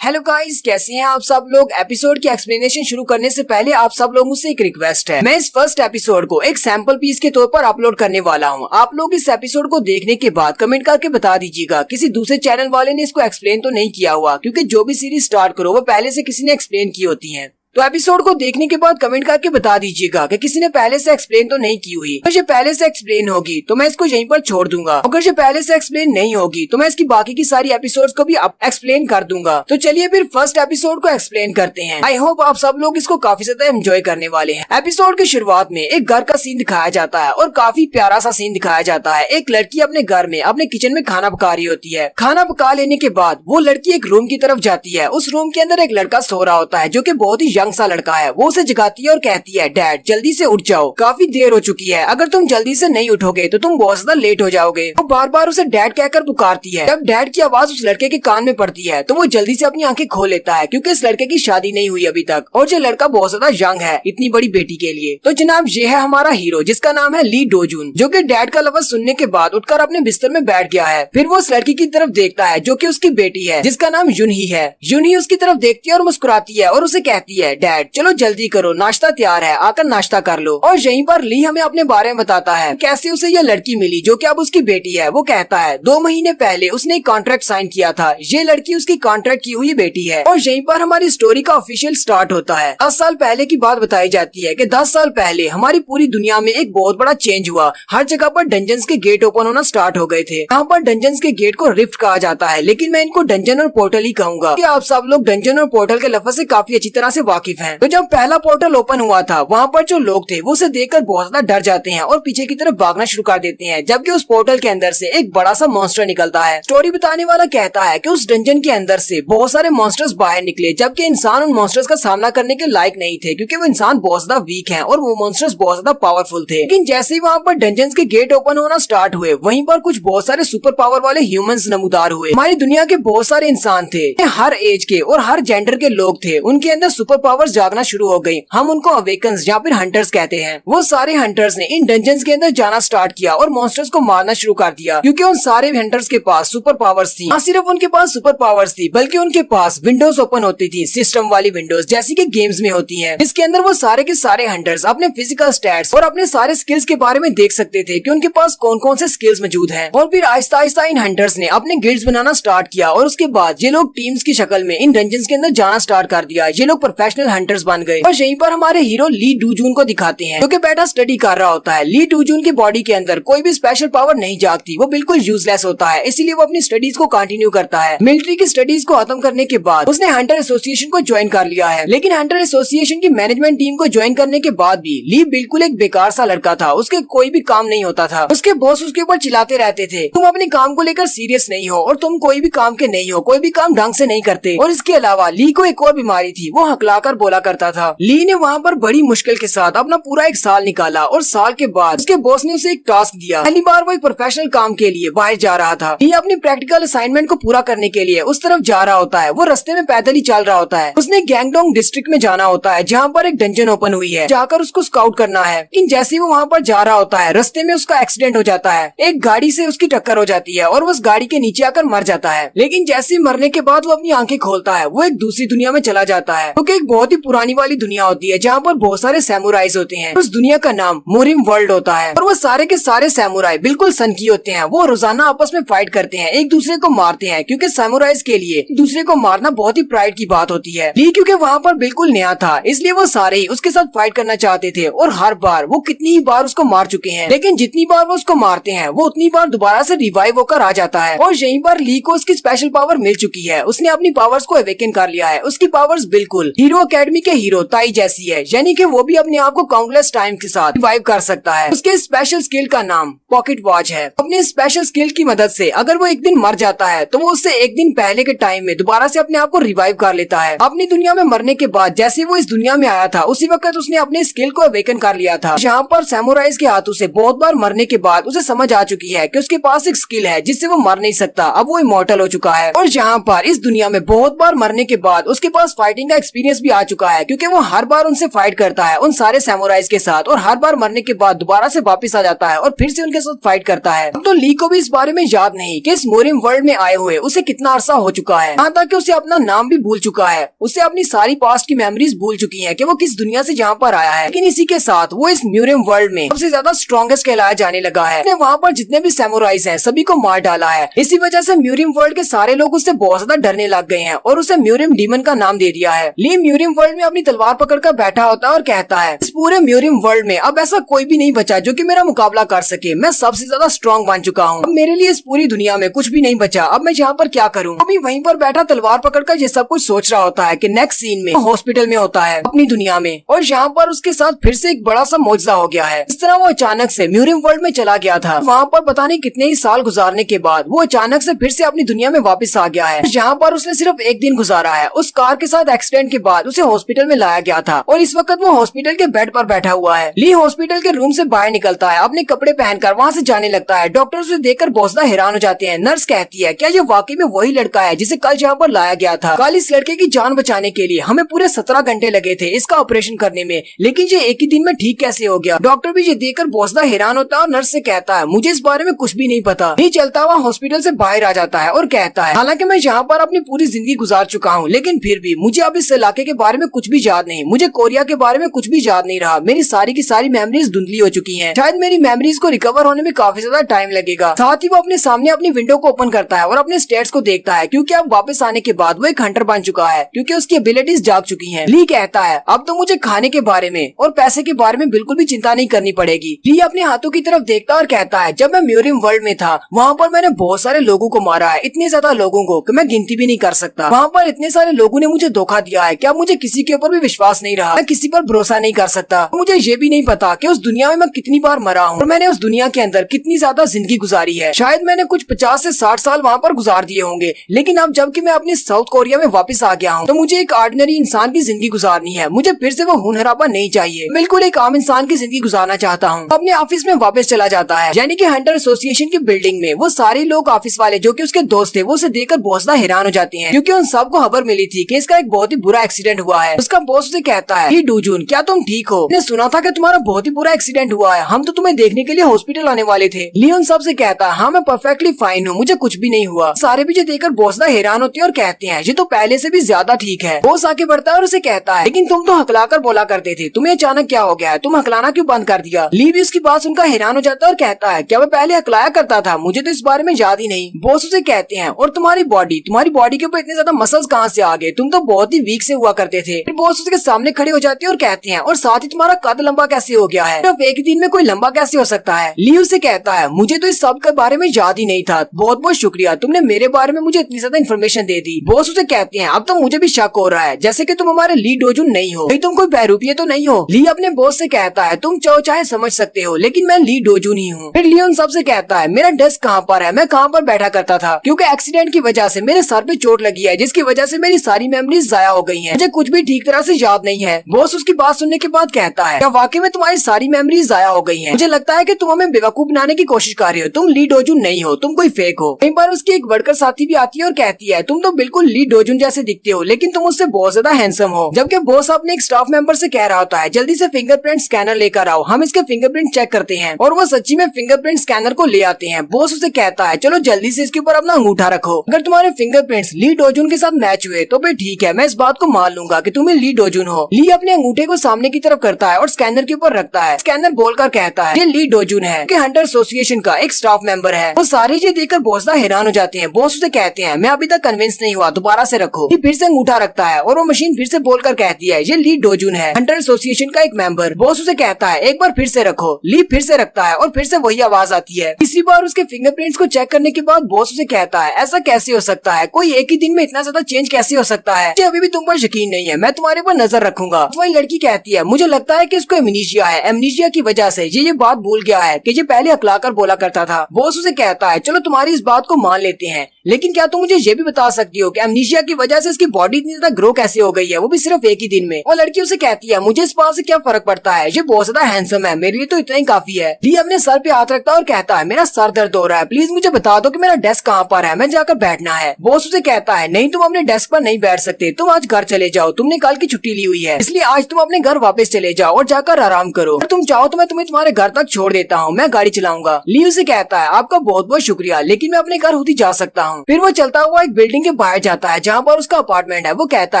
Hello guys, कैसे हैं आप सब लोग। एपिसोड की एक्सप्लेनेशन शुरू करने से पहले आप सब लोगों से एक रिक्वेस्ट है। मैं इस फर्स्ट एपिसोड को एक सैंपल पीस के तौर पर अपलोड करने वाला हूं। आप लोग इस एपिसोड को देखने के बाद कमेंट करके बता दीजिएगा किसी दूसरे चैनल वाले ने इसको एक्सप्लेन तो नहीं किया हुआ, क्योंकि जो भी सीरीज स्टार्ट करो वो पहले से किसी ने एक्सप्लेन की होती है। तो एपिसोड को देखने के बाद कमेंट करके बता दीजिएगा कि किसी ने पहले से एक्सप्लेन तो नहीं की हुई। अगर ये पहले से एक्सप्लेन होगी तो मैं इसको यहीं पर छोड़ दूंगा। अगर ये पहले से एक्सप्लेन नहीं होगी तो मैं इसकी बाकी की सारी एपिसोड्स को भी एक्सप्लेन कर दूंगा। तो चलिए फिर फर्स्ट एपिसोड को एक्सप्लेन करते हैं। आई होप आप सब लोग इसको काफी ज्यादा एंजॉय करने वाले हैं। एपिसोड की शुरुआत में एक घर का सीन दिखाया जाता है और काफी प्यारा सा सीन दिखाया जाता है। एक लड़की अपने घर में अपने किचन में खाना पका रही होती है। खाना पका लेने के बाद वो लड़की एक रूम की तरफ जाती है। उस रूम के अंदर एक लड़का सो रहा होता है, जो कि बहुत ही यंग सा लड़का है। वो उसे जगाती है और कहती है, डैड जल्दी से उठ जाओ, काफी देर हो चुकी है। अगर तुम जल्दी से नहीं उठोगे तो तुम बहुत ज्यादा लेट हो जाओगे। वो बार बार उसे डैड कहकर पुकारती है। जब डैड की आवाज उस लड़के के कान में पड़ती है तो वो जल्दी से अपनी आंखें खोल लेता है, क्योंकि इस लड़के की शादी नहीं हुई अभी तक और ये लड़का बहुत ज्यादा यंग है इतनी बड़ी बेटी के लिए। तो जनाब ये है हमारा हीरो, जिसका नाम है ली डोजुन, जो कि डैड का लफ्ज सुनने के बाद उठकर अपने बिस्तर में बैठ गया है। फिर वो उस लड़की की तरफ देखता है जो कि उसकी बेटी है, जिसका नाम यूनही है। यूनही उसकी तरफ देखती है और मुस्कुराती है और उसे कहती है, डैड चलो जल्दी करो, नाश्ता तैयार है, आकर नाश्ता कर लो। और यहीं पर ली हमें अपने बारे में बताता है कैसे उसे यह लड़की मिली, जो कि अब उसकी बेटी है। वो कहता है 2 महीने पहले उसने एक कॉन्ट्रैक्ट साइन किया था। ये लड़की उसकी कॉन्ट्रैक्ट की हुई बेटी है। और यहीं पर हमारी स्टोरी का ऑफिशियल स्टार्ट होता है। 10 साल पहले की बात बताई जाती है कि 10 साल पहले हमारी पूरी दुनिया में एक बहुत बड़ा चेंज हुआ। हर जगह पर डंजन्स के गेट ओपन होना स्टार्ट हो गए थे। यहाँ पर डंजन्स के गेट को रिफ्ट कहा जाता है, लेकिन मैं इनको डंजन और पोर्टल ही कहूंगा। आप सब लोग डंजन और पोर्टल के लफ्ज से काफी अच्छी तरह से वाकिफ हैं। तो जब पहला पोर्टल ओपन हुआ था, वहाँ पर जो लोग थे वो उसे देखकर बहुत ज्यादा डर जाते हैं और पीछे की तरफ भागना शुरू कर देते हैं, जबकि उस पोर्टल के अंदर से एक बड़ा सा मॉन्स्टर निकलता है। स्टोरी बताने वाला कहता है कि उस डंजन के अंदर से बहुत सारे मॉन्स्टर्स बाहर निकले, जबकि इंसान उन मॉन्स्टर्स का सामना करने के लायक नहीं थे, क्योंकि वो इंसान बहुत ज्यादा वीक हैं और वो मॉन्स्टर्स बहुत ज्यादा पावरफुल थे। लेकिन जैसे ही वहाँ पर डंजन के गेट ओपन होना स्टार्ट हुए, वहीं पर कुछ बहुत सारे सुपर पावर वाले ह्यूमंस नमूदार हुए। हमारी दुनिया के बहुत सारे इंसान थे, हर एज के और हर जेंडर के लोग थे। उनके अंदर सुपर पावर जागना शुरू हो गयी। हम उनको अवेकन्स या फिर हंटर्स कहते हैं। वो सारे हंटर्स ने इन डंजन्स के अंदर जाना स्टार्ट किया और मॉन्स्टर्स को मारना शुरू कर दिया, क्योंकि उन सारे हंटर्स के पास सुपर पावर्स थी। न सिर्फ उनके पास सुपर पावर्स थी, बल्कि उनके पास विंडोज ओपन होती थी, सिस्टम वाली विंडोज, जैसी कि गेम्स में होती हैं। इसके अंदर वो सारे के सारे हंटर्स अपने फिजिकल स्टैट्स और अपने सारे स्किल्स के बारे में देख सकते थे कि उनके पास कौन कौन से स्किल्स मौजूद हैं। और फिर आहिस्ता आहिस्ता इन हंटर्स ने अपने गिल्ड्स बनाना स्टार्ट किया और उसके बाद ये लोग टीम्स की शक्ल में इन डंजन्स के अंदर जाना स्टार्ट कर दिया। ये लोग प्रोफेशनल हंटर्स बन गए। और यहीं पर हमारे हीरो ली डोजुन को दिखाते हैं, जो कि बैठा स्टडी कर रहा होता है। ली डोजुन की बॉडी के अंदर कोई भी स्पेशल पावर नहीं जागती, वो बिल्कुल यूजलेस होता है, इसीलिए वो अपनी स्टडीज को कंटिन्यू करता है। मिलिट्री की स्टडीज को खत्म करने के बाद उसने हंटर एसोसिएशन को ज्वाइन कर लिया है। लेकिन हंटर एसोसिएशन की मैनेजमेंट टीम को ज्वाइन करने के बाद भी ली बिल्कुल एक बेकार सा लड़का था। उसके कोई भी काम नहीं होता था। उसके बॉस उसके ऊपर चिल्लाते रहते थे, तुम अपने काम को लेकर सीरियस नहीं हो और तुम कोई भी काम के नहीं हो, कोई भी काम ढंग से नहीं करते। और इसके अलावा ली को एक और बीमारी थी, वो हकलाकर बोला करता था। ली ने वहाँ पर बड़ी मुश्किल के साथ अपना पूरा एक साल निकाला और साल के बाद उसके बॉस ने उसे एक टास्क दिया। पहली बार वो एक प्रोफेशनल काम के लिए बाहर जा रहा था। ये अपनी प्रैक्टिकल असाइनमेंट को पूरा करने के लिए उस तरफ जा रहा होता है। वो रास्ते में पैदल ही चल रहा होता है। उसने गैंगडोंग डिस्ट्रिक्ट में जाना होता है, जहाँ पर एक डंजन ओपन हुई है, जाकर उसको स्काउट करना है। लेकिन जैसे ही वो वहाँ पर जा रहा होता है, रास्ते में उसका एक्सीडेंट हो जाता है। एक गाड़ी से उसकी टक्कर हो जाती है और वो उस गाड़ी के नीचे आकर मर जाता है। लेकिन जैसे ही मरने के बाद वो अपनी आंखें खोलता है, वो एक दूसरी दुनिया में चला जाता है, क्योंकि एक बहुत ही पुरानी वाली दुनिया होती है, जहाँ पर बहुत सारे सैमुराइज होते हैं। उस दुनिया का नाम मोरिम वर्ल्ड होता है और वो सारे के सारे सैमुराई बिल्कुल सनकी होते हैं। वो रोजाना आपस में फाइट करते हैं, एक दूसरे को मारते हैं, क्योंकि सैमुराइज के लिए एक दूसरे को मारना बहुत ही प्राइड की बात होती है। ली क्योंकि वहाँ पर बिल्कुल नया था, इसलिए वो सारे ही उसके साथ फाइट करना चाहते थे। और हर बार वो कितनी ही बार उसको मार चुके हैं, लेकिन जितनी बार वो उसको मारते हैं वो उतनी बार दोबारा से रिवाइव होकर आ जाता है। और यहीं पर ली को उसकी स्पेशल पावर मिल चुकी है। उसने अपनी पावर्स को अवेकन कर लिया है। उसकी पावर्स बिल्कुल हीरो अकेडमी के हीरो ताई जैसी है, यानी कि वो भी अपने आप को काउंटलेस टाइम के साथ रिवाइव कर सकता है। उसके स्पेशल स्किल का नाम पॉकेट वॉच है। अपने स्पेशल स्किल की मदद से अगर वो एक दिन मर जाता है तो वो उससे एक दिन पहले के टाइम में दोबारा से अपने आप को रिवाइव कर लेता है। अपनी दुनिया में मरने के बाद जैसे वो इस दुनिया में आया था, उसी वक्त उसने अपने स्किल को अवेकन कर लिया था। यहाँ पर सैमुराइज के हाथों से बहुत बार मरने के बाद उसे समझ आ चुकी है कि उसके पास एक स्किल है जिससे वो मर नहीं सकता। अब वो इमॉर्टल हो चुका है। और यहाँ पर इस दुनिया में बहुत बार मरने के बाद उसके पास फाइटिंग का एक्सपीरियंस भी आ चुका है, क्योंकि वो हर बार उनसे फाइट करता है उन सारे सैमुराइज के साथ, और हर बार मरने के बाद दोबारा से वापस आ जाता है और फिर से उनके साथ फाइट करता है। तो ली को भी इस बारे में याद नहीं कि इस मोरिम वर्ल्ड में आए हुए उसे कितना अरसा हो चुका है, यहाँ तक कि उसे अपना नाम भी भूल चुका है। उसे अपनी सारी पास्ट की मेमोरीज भूल चुकी है कि वो किस दुनिया से यहाँ पर आया है। लेकिन इसी के साथ वो इस म्यूरियम वर्ल्ड में सबसे ज्यादा स्ट्रॉन्गेस्ट कहलाया जाने लगा है। वहाँ पर जितने भी सैमुराइज हैं सभी को मार डाला है। इसी वजह से म्यूरियम वर्ल्ड के सारे लोग उससे बहुत ज्यादा डरने लग गए हैं और उसे म्यूरियम डीमन का नाम दे दिया है। ली म्यूरियम वर्ल्ड में अपनी तलवार पकड़कर बैठा होता है और कहता है, इस पूरे म्यूरियम वर्ल्ड में अब ऐसा कोई भी नहीं बचा जो कि मेरा मुकाबला कर सके। मैं सबसे ज्यादा स्ट्रॉन्ग बन चुका हूँ। अब मेरे लिए इस पूरी दुनिया में कुछ भी नहीं बचा। अब मैं यहाँ पर क्या करूँ? अभी वहीं पर बैठा तलवार पकड़कर ये सब कुछ सोच रहा होता है कि नेक्स्ट सीन में हॉस्पिटल में होता है अपनी दुनिया में, और यहाँ पर उसके साथ फिर से एक बड़ा सा मौजज़ा हो गया है। इस तरह वो अचानक से म्यूरियम वर्ल्ड में चला गया था। वहाँ पर पता नहीं कितने ही साल गुजारने के बाद वो अचानक से फिर से अपनी दुनिया में वापस आ गया है। यहाँ पर उसने सिर्फ एक दिन गुजारा है। उस कार के साथ एक्सीडेंट के बाद उसे हॉस्पिटल में लाया गया था और इस वक्त वो हॉस्पिटल के बेड पर बैठा हुआ है। ली हॉस्पिटल के रूम से बाहर निकलता है, अपने कपड़े पहनकर वहाँ से जाने लगता है। डॉक्टर उसे देखकर बहुत ज्यादा हैरान हो जाते हैं। नर्स कहती है, क्या ये वाकई में वही लड़का है जिसे कल यहाँ पर लाया गया था? कल इस लड़के की जान बचाने के लिए हमें पूरे 17 घंटे लगे थे इसका ऑपरेशन करने में, लेकिन ये एक ही दिन में ठीक कैसे हो गया? डॉक्टर भी ये देखकर बहुत ज्यादा हैरान होता है और नर्स से कहता है, मुझे इस बारे में कुछ भी नहीं पता। नहीं चलता हुआ हॉस्पिटल से बाहर आ जाता है और कहता है, हालांकि मैं यहाँ पर अपनी पूरी जिंदगी गुजार चुका हूँ, लेकिन फिर भी मुझे अब इस इलाके के बारे में कुछ भी याद नहीं। मुझे कोरिया के बारे में कुछ भी याद नहीं रहा। मेरी सारी की सारी मेमोरीज धुंधली हो चुकी हैं। शायद मेरी मेमोरीज को रिकवर होने में काफी ज्यादा टाइम लगेगा। साथ ही वो अपने सामने अपनी विंडो को ओपन करता है और अपने स्टेट्स को देखता है, क्योंकि अब वापस आने के बाद वो एक हंटर बन चुका है, क्योंकि उसकी एबिलिटीज जाग चुकी हैं। ली कहता है, अब तो मुझे खाने के बारे में और पैसे के बारे में बिल्कुल भी चिंता नहीं करनी पड़ेगी। ली अपने हाथों की तरफ देखता है और कहता है, जब मैं म्यूरियम वर्ल्ड में था वहाँ पर मैंने बहुत सारे लोगों को मारा है, इतने ज्यादा लोगों को कि मैं गिनती भी नहीं कर सकता। वहाँ पर इतने सारे लोगों ने मुझे धोखा दिया है कि अब मुझे किसी के ऊपर भी विश्वास नहीं रहा। मैं किसी पर भरोसा नहीं कर सकता। मुझे ये भी नहीं पता कि उस दुनिया में मैं कितनी बार मरा हूँ और मैंने उस दुनिया के अंदर कितनी ज्यादा जिंदगी गुजारी है। शायद मैंने कुछ 50 से 60 साल वहाँ पर गुजार दिए होंगे, लेकिन अब जबकि मैं अपने साउथ कोरिया में वापस आ गया हूँ तो मुझे एक ऑर्डिनरी इंसान की जिंदगी गुजारनी है। मुझे फिर से वो हुनहरापा नहीं चाहिए। बिल्कुल एक आम इंसान की जिंदगी गुजारना चाहता हूँ। अपने ऑफिस में वापस चला जाता है, यानी कि हंटर एसोसिएशन की बिल्डिंग में। वो सारे लोग ऑफिस वाले जो कि उसके दोस्त थे वो उसे देखकर बहुत ज्यादा हैरान हो जाते हैं, क्योंकि उन सबको खबर मिली थी कि इसका एक बहुत ही बुरा एक्सीडेंट हुआ है। उसका बॉस उसे कहता है, ही डूजून, क्या तुम ठीक हो? मैंने सुना था कि तुम्हारा बहुत ही बुरा एक्सीडेंट हुआ है। हम तो तुम्हें देखने के लिए हॉस्पिटल आने वाले थे। लियोन सबसे कहता है, हाँ मैं परफेक्टली फाइन हूँ, मुझे कुछ भी नहीं हुआ। सारे भी देखकर बहुत ज्यादा हैरान होते हैं और कहते हैं, ये तो पहले से भी ज्यादा ठीक है। बॉस आगे बढ़ता है और उसे कहता है, लेकिन तुम तो हकलाकर बोला करते थे, तुम्हें अचानक क्या हो गया है? तुम हकलाना क्यों बंद कर दिया? ली भी उसकी बात सुनकर हैरान हो जाता है और कहता है, क्या मैं पहले हकलाया करता था? मुझे तो इस बारे में याद ही नहीं। बॉस उसे कहते हैं, और तुम्हारी बॉडी के ऊपर इतने ज्यादा मसल्स कहाँ से आ गए? तुम तो बहुत ही वीक से हुआ करते थे। फिर बॉस उसके सामने खड़े हो जाते हैं और कहते हैं, और साथ ही तुम्हारा कद लंबा कैसे हो गया है? सिर्फ एक ही दिन में कोई लंबा कैसे हो सकता है? ली उससे कहता है, मुझे तो इस सब के बारे में याद ही नहीं था। बहुत बहुत शुक्रिया, तुमने मेरे बारे में मुझे इतनी ज्यादा इन्फॉर्मेशन दे दी। बॉस उसे कहते हैं, अब तो मुझे भी शक हो रहा है जैसे कि तुम हमारे ली डोजुन नहीं हो। तुम कोई बहरूपिये तो नहीं हो? ली अपने बॉस से कहता है, तुम चाहे समझ सकते हो, लेकिन मैं ली डोजुन ही हूँ। फिर लियोन सबसे कहता है, मेरा डेस्क कहाँ पर है? मैं कहाँ पर बैठा करता था? क्योंकि एक्सीडेंट की वजह से मेरे सर पे चोट लगी है, जिसकी वजह से मेरी सारी मेमोरीज जाया हो गई हैं। मुझे कुछ भी ठीक तरह से याद नहीं है। बॉस उसकी बात सुनने के बाद कहता है, क्या वाकई में तुम्हारी सारी मेमोरीज जाया हो गई हैं? मुझे लगता है कि तुम हमें बेवकूफ बनाने की कोशिश कर रहे हो। तुम ली डोजुन नहीं हो, तुम कोई फेक हो। कई बार उसकी एक वर्कर साथी भी आती है और कहती है, तुम तो बिल्कुल ली डोजुन जैसे दिखते हो, लेकिन तुम उससे बहुत ज्यादा हैंडसम हो। जबकि बॉस अपने एक स्टाफ मेंबर से कह रहा होता है, जल्दी से फिंगरप्रिंट स्कैनर लेकर आओ, हम इसके फिंगरप्रिंट चेक करते हैं। और वो सच्ची में फिंगरप्रिंट स्कैनर को ले आते हैं। बॉस उसे कहता है, चलो जल्दी से इसके ऊपर अपना अंगूठा रखो। अगर तुम्हारे फिंगरप्रिंट्स ली डोजुन के साथ मैच हुए तो फिर ठीक है, मैं इस बात को मान लूंगा कि तुम्हें ली डोजुन हो। ली अपने अंगूठे को सामने की तरफ करता है और स्कैनर के ऊपर रखता है। स्कैनर बोलकर कहता है, ये ली डोजुन है कि हंटर एसोसिएशन का एक स्टाफ मेंबर है। वो सारे ये देखकर बहुत ज्यादा हैरान हो जाते हैं। बॉस उसे कहते हैं, मैं अभी तक कन्विंस नहीं हुआ, दोबारा से रखो। फिर से अंगूठा रखता है और वो मशीन फिर से बोलकर कहती है, ये ली डोजुन है, हंटर एसोसिएशन का एक मेंबर। बॉस उसे कहता है, एक बार फिर से रखो। ली फिर से रखता है और फिर से वही आवाज आती है। तीसरी बार उसके फिंगरप्रिंट्स को चेक करने के बाद बॉस उसे कहता है, ऐसा कैसे हो सकता है? कोई एक ही दिन में इतना ज्यादा चेंज कैसे हो सकता है? मुझे अभी भी तुम पर यकीन नहीं है, मैं तुम्हारे पर नजर रखूंगा। तो वही लड़की कहती है, मुझे लगता है कि इसको एमनीशिया है। एमनीशिया की वजह से ये बात भूल गया है कि ये पहले अकलाकर बोला करता था। बॉस उसे कहता है, चलो तुम्हारी इस बात को मान लेते हैं, लेकिन क्या तुम मुझे ये भी बता सकती हो कि एमनीशिया की वजह से इसकी बॉडी इतनी ज्यादा ग्रो कैसे हो गई है, वो भी सिर्फ एक ही दिन में। और लड़की उसे कहती है मुझे इस बात से क्या फर्क पड़ता है, ये बहुत ज्यादा हैंडसम है, मेरे लिए तो इतना ही काफी है। ली अपने सर पे हाथ रखता है और कहता है मेरा सर दर्द हो रहा है, प्लीज मुझे बता दो कि मेरा डेस्क कहाँ पर है, मैं जाकर बैठना है। बॉस उसे कहता है नहीं, तुम अपने डेस्क पर नहीं बैठ सकते, तुम आज घर चले जाओ, तुमने कल की छुट्टी ली हुई है, इसलिए आज तुम अपने घर वापस चले जाओ और जाकर आराम करो। अगर तुम चाहो तो मैं तुम्हें तुम्हारे घर तक छोड़ देता हूँ, मैं गाड़ी चलाऊंगा। ली उसे कहता है आपका बहुत बहुत शुक्रिया, लेकिन मैं अपने घर खुद ही जा सकता हूँ। फिर वो चलता हुआ एक बिल्डिंग के बाहर जाता है जहाँ पर उसका अपार्टमेंट है। वो कहता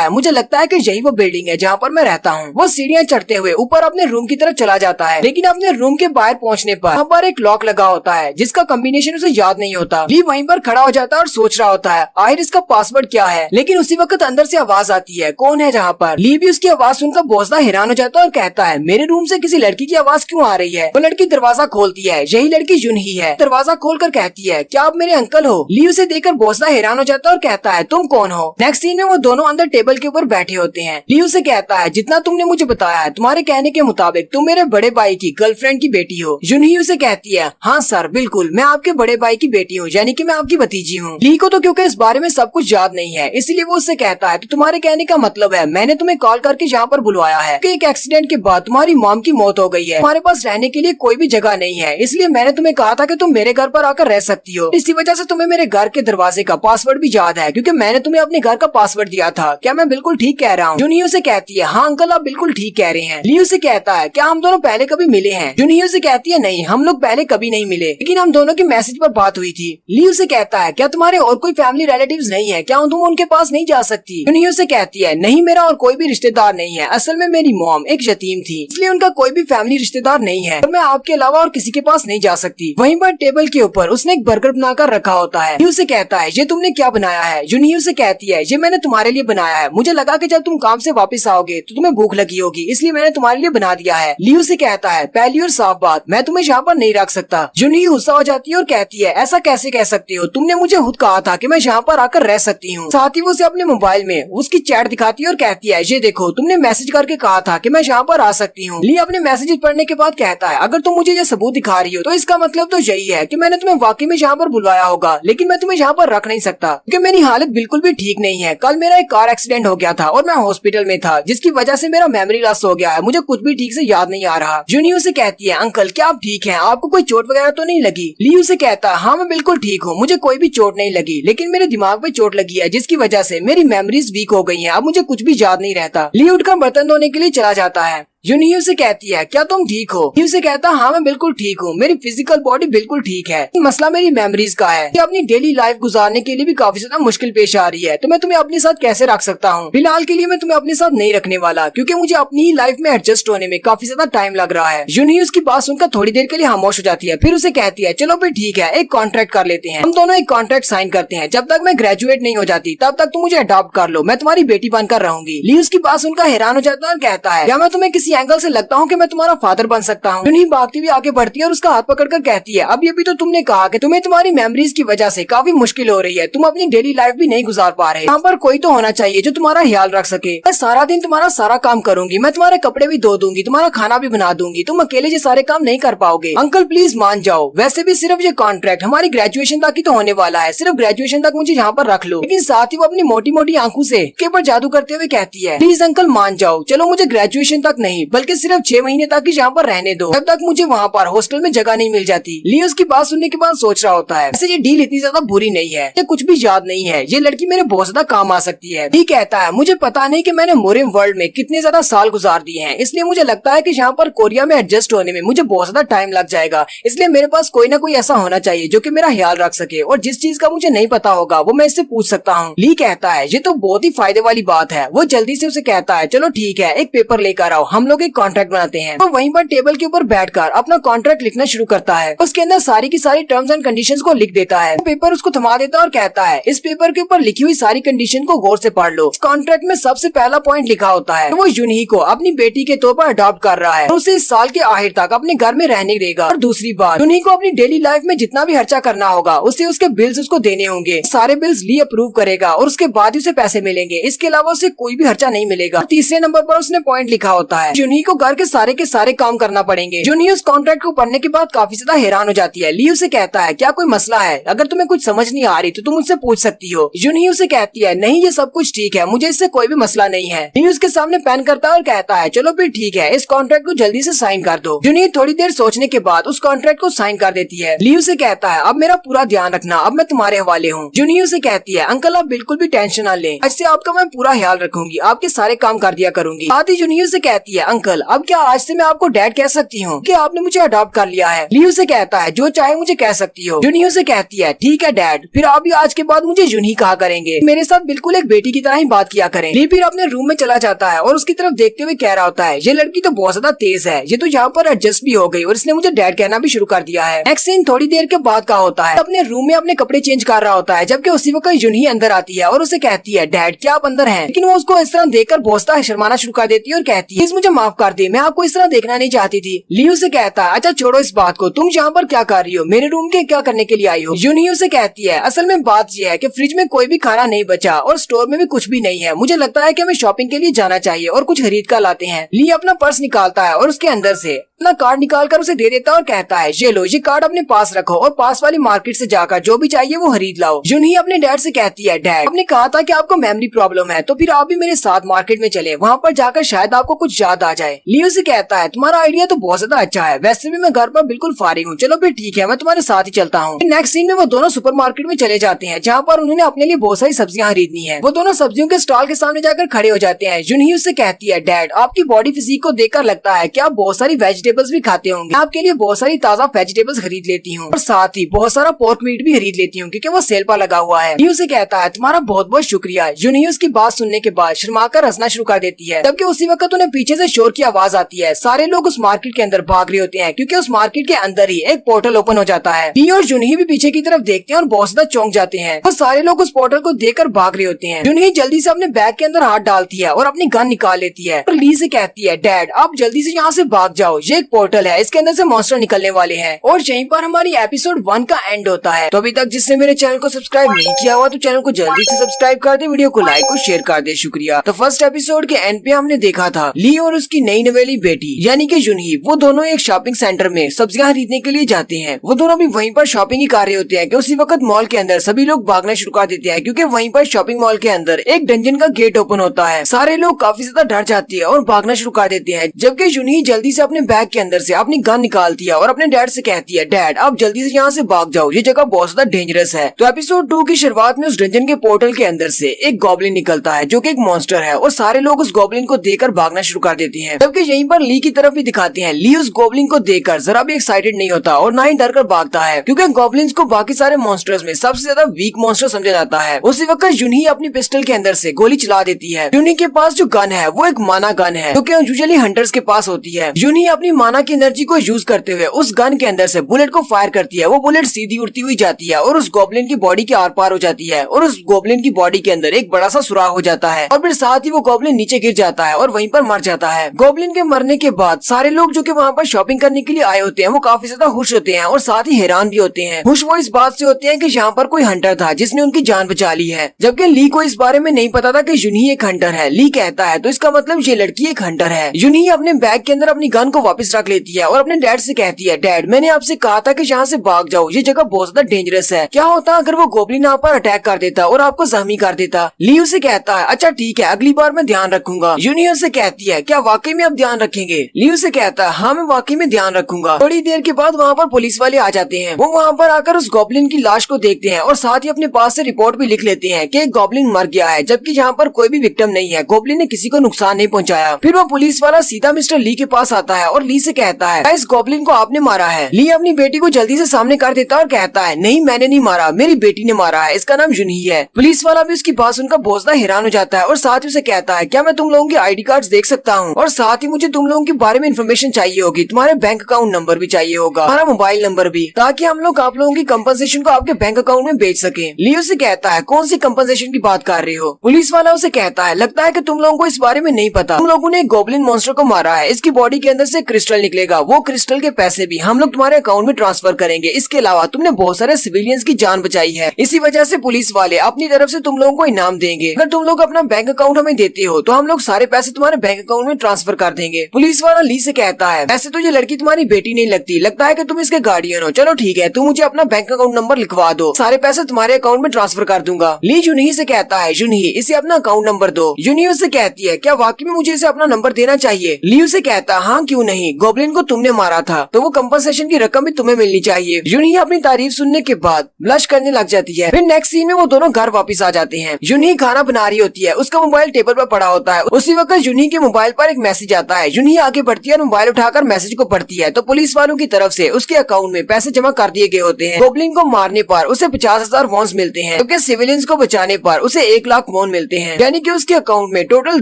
है मुझे लगता है कि यही वो बिल्डिंग है जहाँ पर मैं रहता हूँ। वो सीढ़ियाँ चढ़ते हुए ऊपर अपने रूम की तरफ चला जाता है, लेकिन अपने रूम के बाहर पहुँचने पर वहाँ पर एक लॉक लगा होता है जिसका कॉम्बिनेशन उसे याद नहीं होता। ली वहीं पर खड़ा हो जाता है और सोच रहा होता है आखिर इसका पासवर्ड क्या है, लेकिन उसी वक्त अंदर से आवाज आती है कौन है जहाँ पर। ली भी उसकी आवाज सुनकर बहुत ज्यादा हैरान हो जाता है और कहता है मेरे रूम से किसी लड़की की आवाज क्यों आ रही है। वो लड़की दरवाजा खोलती है, यही लड़की जुन ही है। दरवाजा खोलकर कहती है क्या आप मेरे अंकल हो। ली उसे देखकर बहुत ज्यादा हैरान हो जाता है और कहता है तुम कौन हो। नेक्स्ट सीन में वो दोनों अंदर टेबल के ऊपर बैठे होते हैं। ली उसे कहता है जितना तुमने मुझे बताया है तुम्हारे कहने के मुताबिक तुम मेरे बड़े भाई की गर्लफ्रेंड की बेटी हो। जुन ही उसे कहती है हाँ सर बिल्कुल, मैं आपके बड़े भाई की बेटी हूँ, यानी कि मैं आपकी भतीजी हूँ। ली को तो क्योंकि इस बारे में सब कुछ याद नहीं है, इसलिए वो उससे कहता है तो तुम्हारे कहने का मतलब है मैंने तुम्हें कॉल करके यहाँ पर बुलवाया है कि एक एक्सीडेंट के बाद तुम्हारी मॉम की मौत हो गई है, तुम्हारे पास रहने के लिए कोई भी जगह नहीं है, इसलिए मैंने तुम्हें कहा था कि तुम मेरे घर पर आकर रह सकती हो। इसी वजह से तुम्हें मेरे घर के दरवाजे का पासवर्ड भी याद है क्योंकि मैंने तुम्हें अपने घर का पासवर्ड दिया था। क्या मैं बिल्कुल ठीक कह रहा हूँ। जुन ही उसे कहती है हाँ अंकल आप बिल्कुल ठीक कह रहे हैं। ली उसे कहता है क्या हम दोनों पहले कभी मिले हैं। जुन ही उसे कहती है नहीं, हम लोग पहले कभी नहीं मिले, लेकिन हम दोनों की मैसेज पर बात हुई थी। ली उसे कहता है क्या तुम्हारे और कोई फैमिली रिलेटिव्स नहीं है, क्या तुम उनके पास नहीं जा सकती। जुन ही उसे कहती है नहीं मेरा और कोई भी रिश्तेदार नहीं है, असल में मेरी मॉम एक यतीम थी, इसलिए उनका कोई भी फैमिली रिश्तेदार नहीं है और मैं आपके अलावा और किसी के पास नहीं जा सकती। वहीं पर टेबल के ऊपर उसने एक बर्गर बनाकर रखा होता है। ली उसे कहता है ये तुमने क्या बनाया है। जुन ही उसे कहती है ये मैंने तुम्हारे लिए बनाया है, मुझे लगा कि जब तुम काम से वापस आओगे तो तुम्हें भूख लगी होगी, इसलिए मैंने तुम्हारे लिए बना दिया है। ली उसे कहता है पहली और साफ बात, मैं तुम्हें यहाँ पर नहीं रख सकता। जुन ही गुस्सा हो जाती है और कहती है ऐसा कैसे कह सकती हो, तुमने मुझे खुद कहा था कि मैं यहाँ पर आकर रह सकती हूँ। साथ ही वो उसे अपने मोबाइल में उसकी चैट दिखाती है और कहती है ये देखो तुमने मैसेज करके कहा था कि मैं यहाँ पर आ सकती हूँ। ली अपने मैसेज पढ़ने के बाद कहता है अगर तुम मुझे ये सबूत दिखा रही हो तो इसका मतलब तो यही है कि मैंने तुम्हें वाकई में यहाँ पर बुलवाया होगा, लेकिन मैं तुम्हें यहाँ पर रख नहीं सकता क्योंकि मेरी हालत बिल्कुल भी ठीक नहीं है। कल मेरा एक कार एक्सीडेंट हो गया था और मैं हॉस्पिटल में था, जिसकी वजह से मेरा मेमोरी लॉस हो गया है, मुझे कुछ भी ठीक से याद नहीं आ रहा। जुनी उसे कहती है अंकल क्या आप ठीक हैं, आपको कोई चोट वगैरह तो नहीं लगी। ली उसे कहता है हाँ मैं बिल्कुल ठीक हूँ, मुझे कोई भी चोट नहीं लगी, लेकिन मेरे दिमाग पे चोट लगी है जिसकी वजह से मेरी मेमोरीज वीक हो गई हैं, अब मुझे कुछ भी याद नहीं रहता। ली उठकर बर्तन धोने के लिए चला जाता है। जुनही उसे कहती है क्या तुम ठीक हो। ही उसे कहता है हाँ मैं बिल्कुल ठीक हूँ, मेरी फिजिकल बॉडी बिल्कुल ठीक है, मसला मेरी मेमोरीज का है कि अपनी डेली लाइफ गुजारने के लिए भी काफी ज्यादा मुश्किल पेश आ रही है, तो मैं तुम्हें अपने साथ कैसे रख सकता हूँ। फिलहाल के लिए मैं तुम्हें अपने साथ नहीं रखने वाला क्योंकि मुझे अपनी ही लाइफ में एडजस्ट होने में काफी ज्यादा टाइम लग रहा है। जुनही उसकी बात सुनकर थोड़ी देर के लिए खामोश हो जाती है, फिर उसे कहती है चलो फिर ठीक है एक कॉन्ट्रैक्ट कर लेते हैं, हम दोनों एक कॉन्ट्रैक्ट साइन करते हैं, जब तक मैं ग्रेजुएट नहीं हो जाती तब तक तुम मुझे अडॉप्ट कर लो, मैं तुम्हारी बेटी बनकर रहूंगी। ली उसकी बात सुनकर हैरान हो जाता है और कहता है क्या मैं तुम्हें किसी एंगल से लगता हूँ कि मैं तुम्हारा फादर बन सकता हूँ। जुनही भागती हुई आगे बढ़ती है और उसका हाथ पकड़कर कहती है अब ये भी तो तुमने कहा कि तुम्हें तुम्हारी मेमोरीज की वजह से काफी मुश्किल हो रही है, तुम अपनी डेली लाइफ भी नहीं गुजार पा रहे, यहाँ पर कोई तो होना चाहिए जो तुम्हारा ख्याल रख सके। मैं सारा दिन तुम्हारा सारा काम करूंगी, मैं तुम्हारे कपड़े भी धो दूंगी, तुम्हारा खाना भी बना दूंगी, तुम अकेले ये सारे काम नहीं कर पाओगे। अंकल प्लीज मान जाओ, वैसे भी सिर्फ ये कॉन्ट्रैक्ट हमारी ग्रेजुएशन तक ही तो होने वाला है, सिर्फ ग्रेजुएशन तक मुझे यहाँ पर रख लो। लेकिन साथ ही वो अपनी मोटी मोटी आंखों से के ऊपर जादू करते हुए कहती है प्लीज अंकल मान जाओ, चलो मुझे ग्रेजुएशन तक नहीं बल्कि सिर्फ 6 महीने तक ही यहाँ पर रहने दो, जब तक मुझे वहाँ पर हॉस्टल में जगह नहीं मिल जाती। ली उसकी बात सुनने के बाद सोच रहा होता है वैसे ये डील इतनी ज्यादा बुरी नहीं है, ये कुछ भी याद नहीं है, ये लड़की मेरे बहुत ज्यादा काम आ सकती है। ली कहता है मुझे पता नहीं कि मैंने मोरिम वर्ल्ड में कितने ज्यादा साल गुजार दिए हैं, इसलिए मुझे लगता है कि यहाँ पर कोरिया में एडजस्ट होने में मुझे बहुत ज्यादा टाइम लग जाएगा, इसलिए मेरे पास कोई ना कोई ऐसा होना चाहिए जो कि मेरा ख्याल रख सके और जिस चीज का मुझे नहीं पता होगा वो मैं इससे पूछ सकता हूँ। ली कहता है ये तो बहुत ही फायदे वाली बात है। वो जल्दी से उसे कहता है चलो ठीक है एक पेपर लेकर आओ, हम लोग एक कॉन्ट्रैक्ट बनाते हैं। तो वहीं पर टेबल के ऊपर बैठकर अपना कॉन्ट्रैक्ट लिखना शुरू करता है, उसके अंदर सारी की सारी टर्म्स एंड कंडीशंस को लिख देता है। पेपर उसको थमा देता है और कहता है इस पेपर के ऊपर लिखी हुई सारी कंडीशन को गौर से पढ़ लो। कॉन्ट्रैक्ट में सबसे पहला पॉइंट लिखा होता है वो जुनही को अपनी बेटी के तौर पर अडॉप्ट कर रहा है और उसे इस साल के आखिर तक अपने घर में रहने देगा। और दूसरी बात जुनही को अपनी डेली लाइफ में जितना भी खर्चा करना होगा उसे उसके बिल्स उसको देने होंगे, सारे बिल्स ली अप्रूव करेगा और उसके बाद ही उसे पैसे मिलेंगे, इसके अलावा उसे कोई भी खर्चा नहीं मिलेगा। तीसरे नंबर पर उसने पॉइंट लिखा होता है जुनही को घर के सारे काम करना पड़ेंगे। जुनही उस कॉन्ट्रैक्ट को पढ़ने के बाद काफी ज्यादा हैरान हो जाती है। ली उसे कहता है क्या कोई मसला है, अगर तुम्हें कुछ समझ नहीं आ रही तो तुम मुझसे पूछ सकती हो। जुनही उसे कहती है नहीं ये सब कुछ ठीक है, मुझे इससे कोई भी मसला नहीं है। ली उसके सामने पेन करता है और कहता है चलो फिर ठीक है, इस कॉन्ट्रैक्ट को जल्दी से साइन कर दो। जुनही थोड़ी देर सोचने के बाद उस कॉन्ट्रैक्ट को साइन कर देती है। ली उसे कहता है अब मेरा पूरा ध्यान रखना, अब मैं तुम्हारे हवाले हूँ। जुनही उसे कहती है अंकल आप बिल्कुल भी टेंशन न लें, आज से आपका मैं पूरा ख्याल रखूंगी, आपके सारे काम कर दिया करूंगी। साथ ही जुनही उसे कहती है अंकल अब क्या आज से मैं आपको डैड कह सकती हूँ कि आपने मुझे अडॉप्ट कर लिया है। ली उसे कहता है जो चाहे मुझे कह सकती हो। जुनही उसे कहती है ठीक है डैड, फिर आप भी आज के बाद मुझे जुनही कहा करेंगे, मेरे साथ बिल्कुल एक बेटी की तरह ही बात किया करें। ली फिर अपने रूम में चला जाता है और उसकी तरफ देखते हुए कह रहा होता है ये लड़की तो बहुत ज्यादा तेज है, ये तो यहाँ पर एडजस्ट भी हो गई और इसने मुझे डैड कहना भी शुरू कर दिया है। नेक्स्ट सीन थोड़ी देर के बाद का होता है, अपने रूम में अपने कपड़े चेंज कर रहा होता है, जबकि उसी वक्त जुनही अंदर आती है और उसे कहती है डैड क्या आप अंदर हैं? लेकिन वो उसको इस तरह देखकर बहुत ज्यादा शर्माना शुरू कर देती है और कहती है प्लीज मुझे माफ कर दे, मैं आपको इस तरह देखना नहीं चाहती थी। ली उसे कहता है अच्छा छोड़ो इस बात को, तुम यहाँ पर क्या कर रही हो, मेरे रूम के क्या करने के लिए आई हो? जुनही उसे कहती है असल में बात यह है कि फ्रिज में कोई भी खाना नहीं बचा और स्टोर में भी कुछ भी नहीं है, मुझे लगता है कि हमें शॉपिंग के लिए जाना चाहिए और कुछ खरीद कर लाते हैं। ली अपना पर्स निकालता है और उसके अंदर से अपना कार्ड निकालकर उसे दे देता है और कहता है ये लो, ये कार्ड अपने पास रखो और पास वाली मार्केट से जाकर जो भी चाहिए वो खरीद लाओ। जुनही अपने डैड से कहती है डैड आपने कहा था कि आपको मेमोरी प्रॉब्लम है, तो फिर आप भी मेरे साथ मार्केट में चले, वहाँ पर जाकर शायद आपको कुछ याद आ जाए। ली उसे कहता है तुम्हारा आइडिया तो बहुत ज्यादा अच्छा है, वैसे भी मैं घर पर बिल्कुल फारिग हूँ, चलो फिर ठीक है मैं तुम्हारे साथ ही चलता हूँ। नेक्स्ट सीन में वो दोनों सुपर मार्केट में चले जाते हैं जहाँ पर उन्होंने अपने लिए बहुत सारी सब्जियां खरीदनी है। वो दोनों सब्जियों के स्टॉल के सामने जाकर खड़े हो जाते हैं। जुनही उससे कहती है डैड आपकी बॉडी फिजिक को देखकर लगता है कि आप बहुत सारी वेजिटेबल्स भी खाते होंगे, मैं आपके लिए बहुत सारी ताजा वेजिटेबल्स खरीद लेती हूँ और साथ ही बहुत सारा पोर्क मीट भी खरीद लेती हूँ क्योंकि वो सेल पर लगा हुआ है। ली उसे कहता है तुम्हारा बहुत बहुत शुक्रिया। जुनही उसकी बात सुनने के बाद शर्माकर हंसना शुरू कर देती है, जबकि उसी वक्त उन्हें पीछे से शोर की आवाज आती है। सारे लोग उस मार्केट के अंदर भाग रहे होते हैं क्योंकि उस मार्केट के अंदर ही एक पोर्टल ओपन हो जाता है। ली और जुनही भी पीछे की तरफ देखते हैं और बहुत ज्यादा चौंक जाते हैं और सारे लोग उस पोर्टल को देखकर भाग रहे होते हैं। जुनही जल्दी से अपने बैग के अंदर हाथ डालती है और अपनी गन निकाल लेती है और ली से कहती है डैड आप जल्दी से यहाँ से भाग जाओ, ये एक पोर्टल है, इसके अंदर से मॉन्स्टर निकलने वाले हैं। और यहीं पर हमारी एपिसोड 1 का एंड होता है। तो अभी तक जिसने मेरे चैनल को सब्सक्राइब नहीं किया हुआ तो चैनल को जल्दी से सब्सक्राइब कर दे, वीडियो को लाइक और शेयर कर दे, शुक्रिया। तो फर्स्ट एपिसोड के एंड पे हमने देखा था ली और उसकी नई नवेली बेटी यानी कि जुनही वो दोनों एक शॉपिंग सेंटर में सब्जियां खरीदने के लिए जाते हैं। वो दोनों भी वहीं पर शॉपिंग ही कर रहे होते हैं कि उसी वक्त मॉल के अंदर सभी लोग भागना शुरू कर देते हैं क्योंकि वहीं पर शॉपिंग मॉल के अंदर एक डंजन का गेट ओपन होता है। सारे लोग काफी ज्यादा डर जाते हैं और भागना शुरू कर देते हैं, जबकि जुनही जल्दी से अपने बैग के अंदर से अपनी गन निकालती है और अपने डैड से कहती है डैड आप जल्दी से यहाँ से भाग जाओ, ये जगह बहुत ज्यादा डेंजरस है। तो एपिसोड 2 की शुरुआत में उस डंजन के पोर्टल के अंदर से एक गॉब्लिन निकलता है जो कि एक मॉन्स्टर है और सारे लोग उस गॉब्लिन को देखकर भागना शुरू कर देते हैं, जबकि यहीं पर ली की तरफ भी दिखाते हैं। ली उस गॉब्लिन को देखकर जरा भी एक्साइटेड नहीं होता और ना ही डर कर भागता है क्योंकि गॉब्लिन्स को बाकी सारे मॉन्स्टर्स में सबसे ज्यादा वीक मॉन्स्टर समझा जाता है। उसी वक्त जुनही अपनी पिस्टल के अंदर से गोली चला देती है। जुनही के पास जो गन है वो एक माना गन है जो कि यूजुअली हंटर्स के पास होती है। जुनही अपनी माना की एनर्जी को यूज करते हुए उस गन के अंदर से बुलेट को फायर करती है। वो बुलेट सीधी उड़ती हुई जाती है और उस गॉब्लिन की बॉडी के आर पार हो जाती है और उस गॉब्लिन की बॉडी के अंदर एक बड़ा सा सुराख हो जाता है और फिर साथ ही वो गॉब्लिन नीचे गिर जाता है और वहीं पर मर जाता है। गॉब्लिन के मरने के बाद सारे लोग जो कि वहाँ पर शॉपिंग करने के लिए आए होते हैं वो काफी ज्यादा खुश होते हैं और साथ ही हैरान भी होते हैं। खुश वो इस बात से होते हैं कि यहाँ पर कोई हंटर था जिसने उनकी जान बचा ली है, जबकि ली को इस बारे में नहीं पता था कि जुनही एक हंटर है। ली कहता है तो इसका मतलब ये लड़की एक हंटर है। जुनही अपने बैग के अंदर अपनी गन को वापस रख लेती है और अपने डैड से कहती है डैड मैंने आपसे कहा था कि यहाँ से भाग जाओ, ये जगह बहुत ज्यादा डेंजरस है, क्या होता अगर वो गॉब्लिन आप पर अटैक कर देता और आपको जख्मी कर देता। ली उसे कहता है अच्छा ठीक है अगली बार मैं ध्यान रखूंगा। जुनही उसे कहती है क्या वाकई में आप ध्यान रखेंगे? ली उसे कहता है हाँ मैं वाकई में ध्यान रखूंगा। थोड़ी देर के बाद वहाँ पर पुलिस वाले आ जाते हैं। वो वहाँ पर आकर उस गॉब्लिन की लाश को देखते हैं और साथ ही अपने पास से रिपोर्ट भी लिख लेते हैं कि एक गॉब्लिन मर गया है, जबकि यहाँ पर कोई भी विक्टिम नहीं है, गॉब्लिन ने किसी को नुकसान नहीं पहुँचाया। फिर वो पुलिस वाला सीधा मिस्टर ली के पास आता है और ली से कहता है इस गॉब्लिन को आपने मारा है। ली अपनी बेटी को जल्दी से सामने कर देता है और कहता है नहीं मैंने नहीं मारा, मेरी बेटी ने मारा है, इसका नाम जुनही है। पुलिस वाला भी उसकी बात सुनकर बहुत ज्यादा हैरान हो जाता है और साथ ही उसे कहता है क्या मैं तुम लोगों की आईडी कार्ड्स देख सकता हूँ, और साथ ही मुझे तुम लोगों के बारे में इन्फॉर्मेशन चाहिए होगी, तुम्हारे बैंक अकाउंट नंबर भी चाहिए होगा, तुम्हारा मोबाइल नंबर भी, ताकि हम लोग आप लोगों की कंपनसेशन को आपके बैंक अकाउंट में भेज सके। ली उसे कहता है कौन सी कंपनसेशन की बात कर रहे हो? पुलिस वाला उसे कहता है लगता है कि तुम लोगों को इस बारे में नहीं पता, तुम लोगों ने एक गॉब्लिन मॉन्स्टर को मारा है, इसकी बॉडी के अंदर से क्रिस्टल निकलेगा, वो क्रिस्टल के पैसे भी हम लोग तुम्हारे अकाउंट में ट्रांसफर करेंगे। इसके अलावा तुमने बहुत सारे सिविलियंस की जान बचाई है, इसी वजह से पुलिस वाले अपनी तरफ से तुम लोगों को इनाम देंगे। अगर तुम लोग अपना बैंक अकाउंट हमें देते हो तो हम लोग सारे पैसे तुम्हारे बैंक अकाउंट में ट्रांसफर कर देंगे। पुलिस वाला ली से कहता है वैसे तो ये लड़की तुम्हारी बेटी नहीं लगती, लगता है कि तुम इसके गार्डियन हो। चलो ठीक है, तुम मुझे अपना बैंक अकाउंट नंबर लिखवा दो, सारे पैसे तुम्हारे अकाउंट में ट्रांसफर कर दूंगा। ली जुनही से कहता है जुनही इसे अपना अकाउंट नंबर दो। जुनही उससे कहती है क्या वाकई में मुझे इसे अपना नंबर देना चाहिए? ली उसे कहता है हाँ क्यों नहीं, गोब्लिन को तुमने मारा था तो वो कंपनसेशन की रकम भी तुम्हें मिलनी चाहिए। जुनही अपनी तारीफ सुनने के बाद ब्लश करने लग जाती है। फिर नेक्स्ट सीन में वो दोनों घर वापस आ जाते हैं। जुनही खाना बना रही होती है, उसका मोबाइल टेबल पर पड़ा होता है। उसी वक्त जुनही के मोबाइल पर एक मैसेज आता है। जुनही आगे बढ़ती है और मोबाइल उठाकर मैसेज को पढ़ती है तो पुलिस वालों की तरफ से उसके अकाउंट में पैसे जमा कर दिए गए होते हैं। गोब्लिन को मारने पर उसे 50,000 वॉन्स मिलते हैं, क्योंकि सिविलियंस को बचाने पर उसे 1 लाख वॉन मिलते हैं, यानी कि उसके अकाउंट में टोटल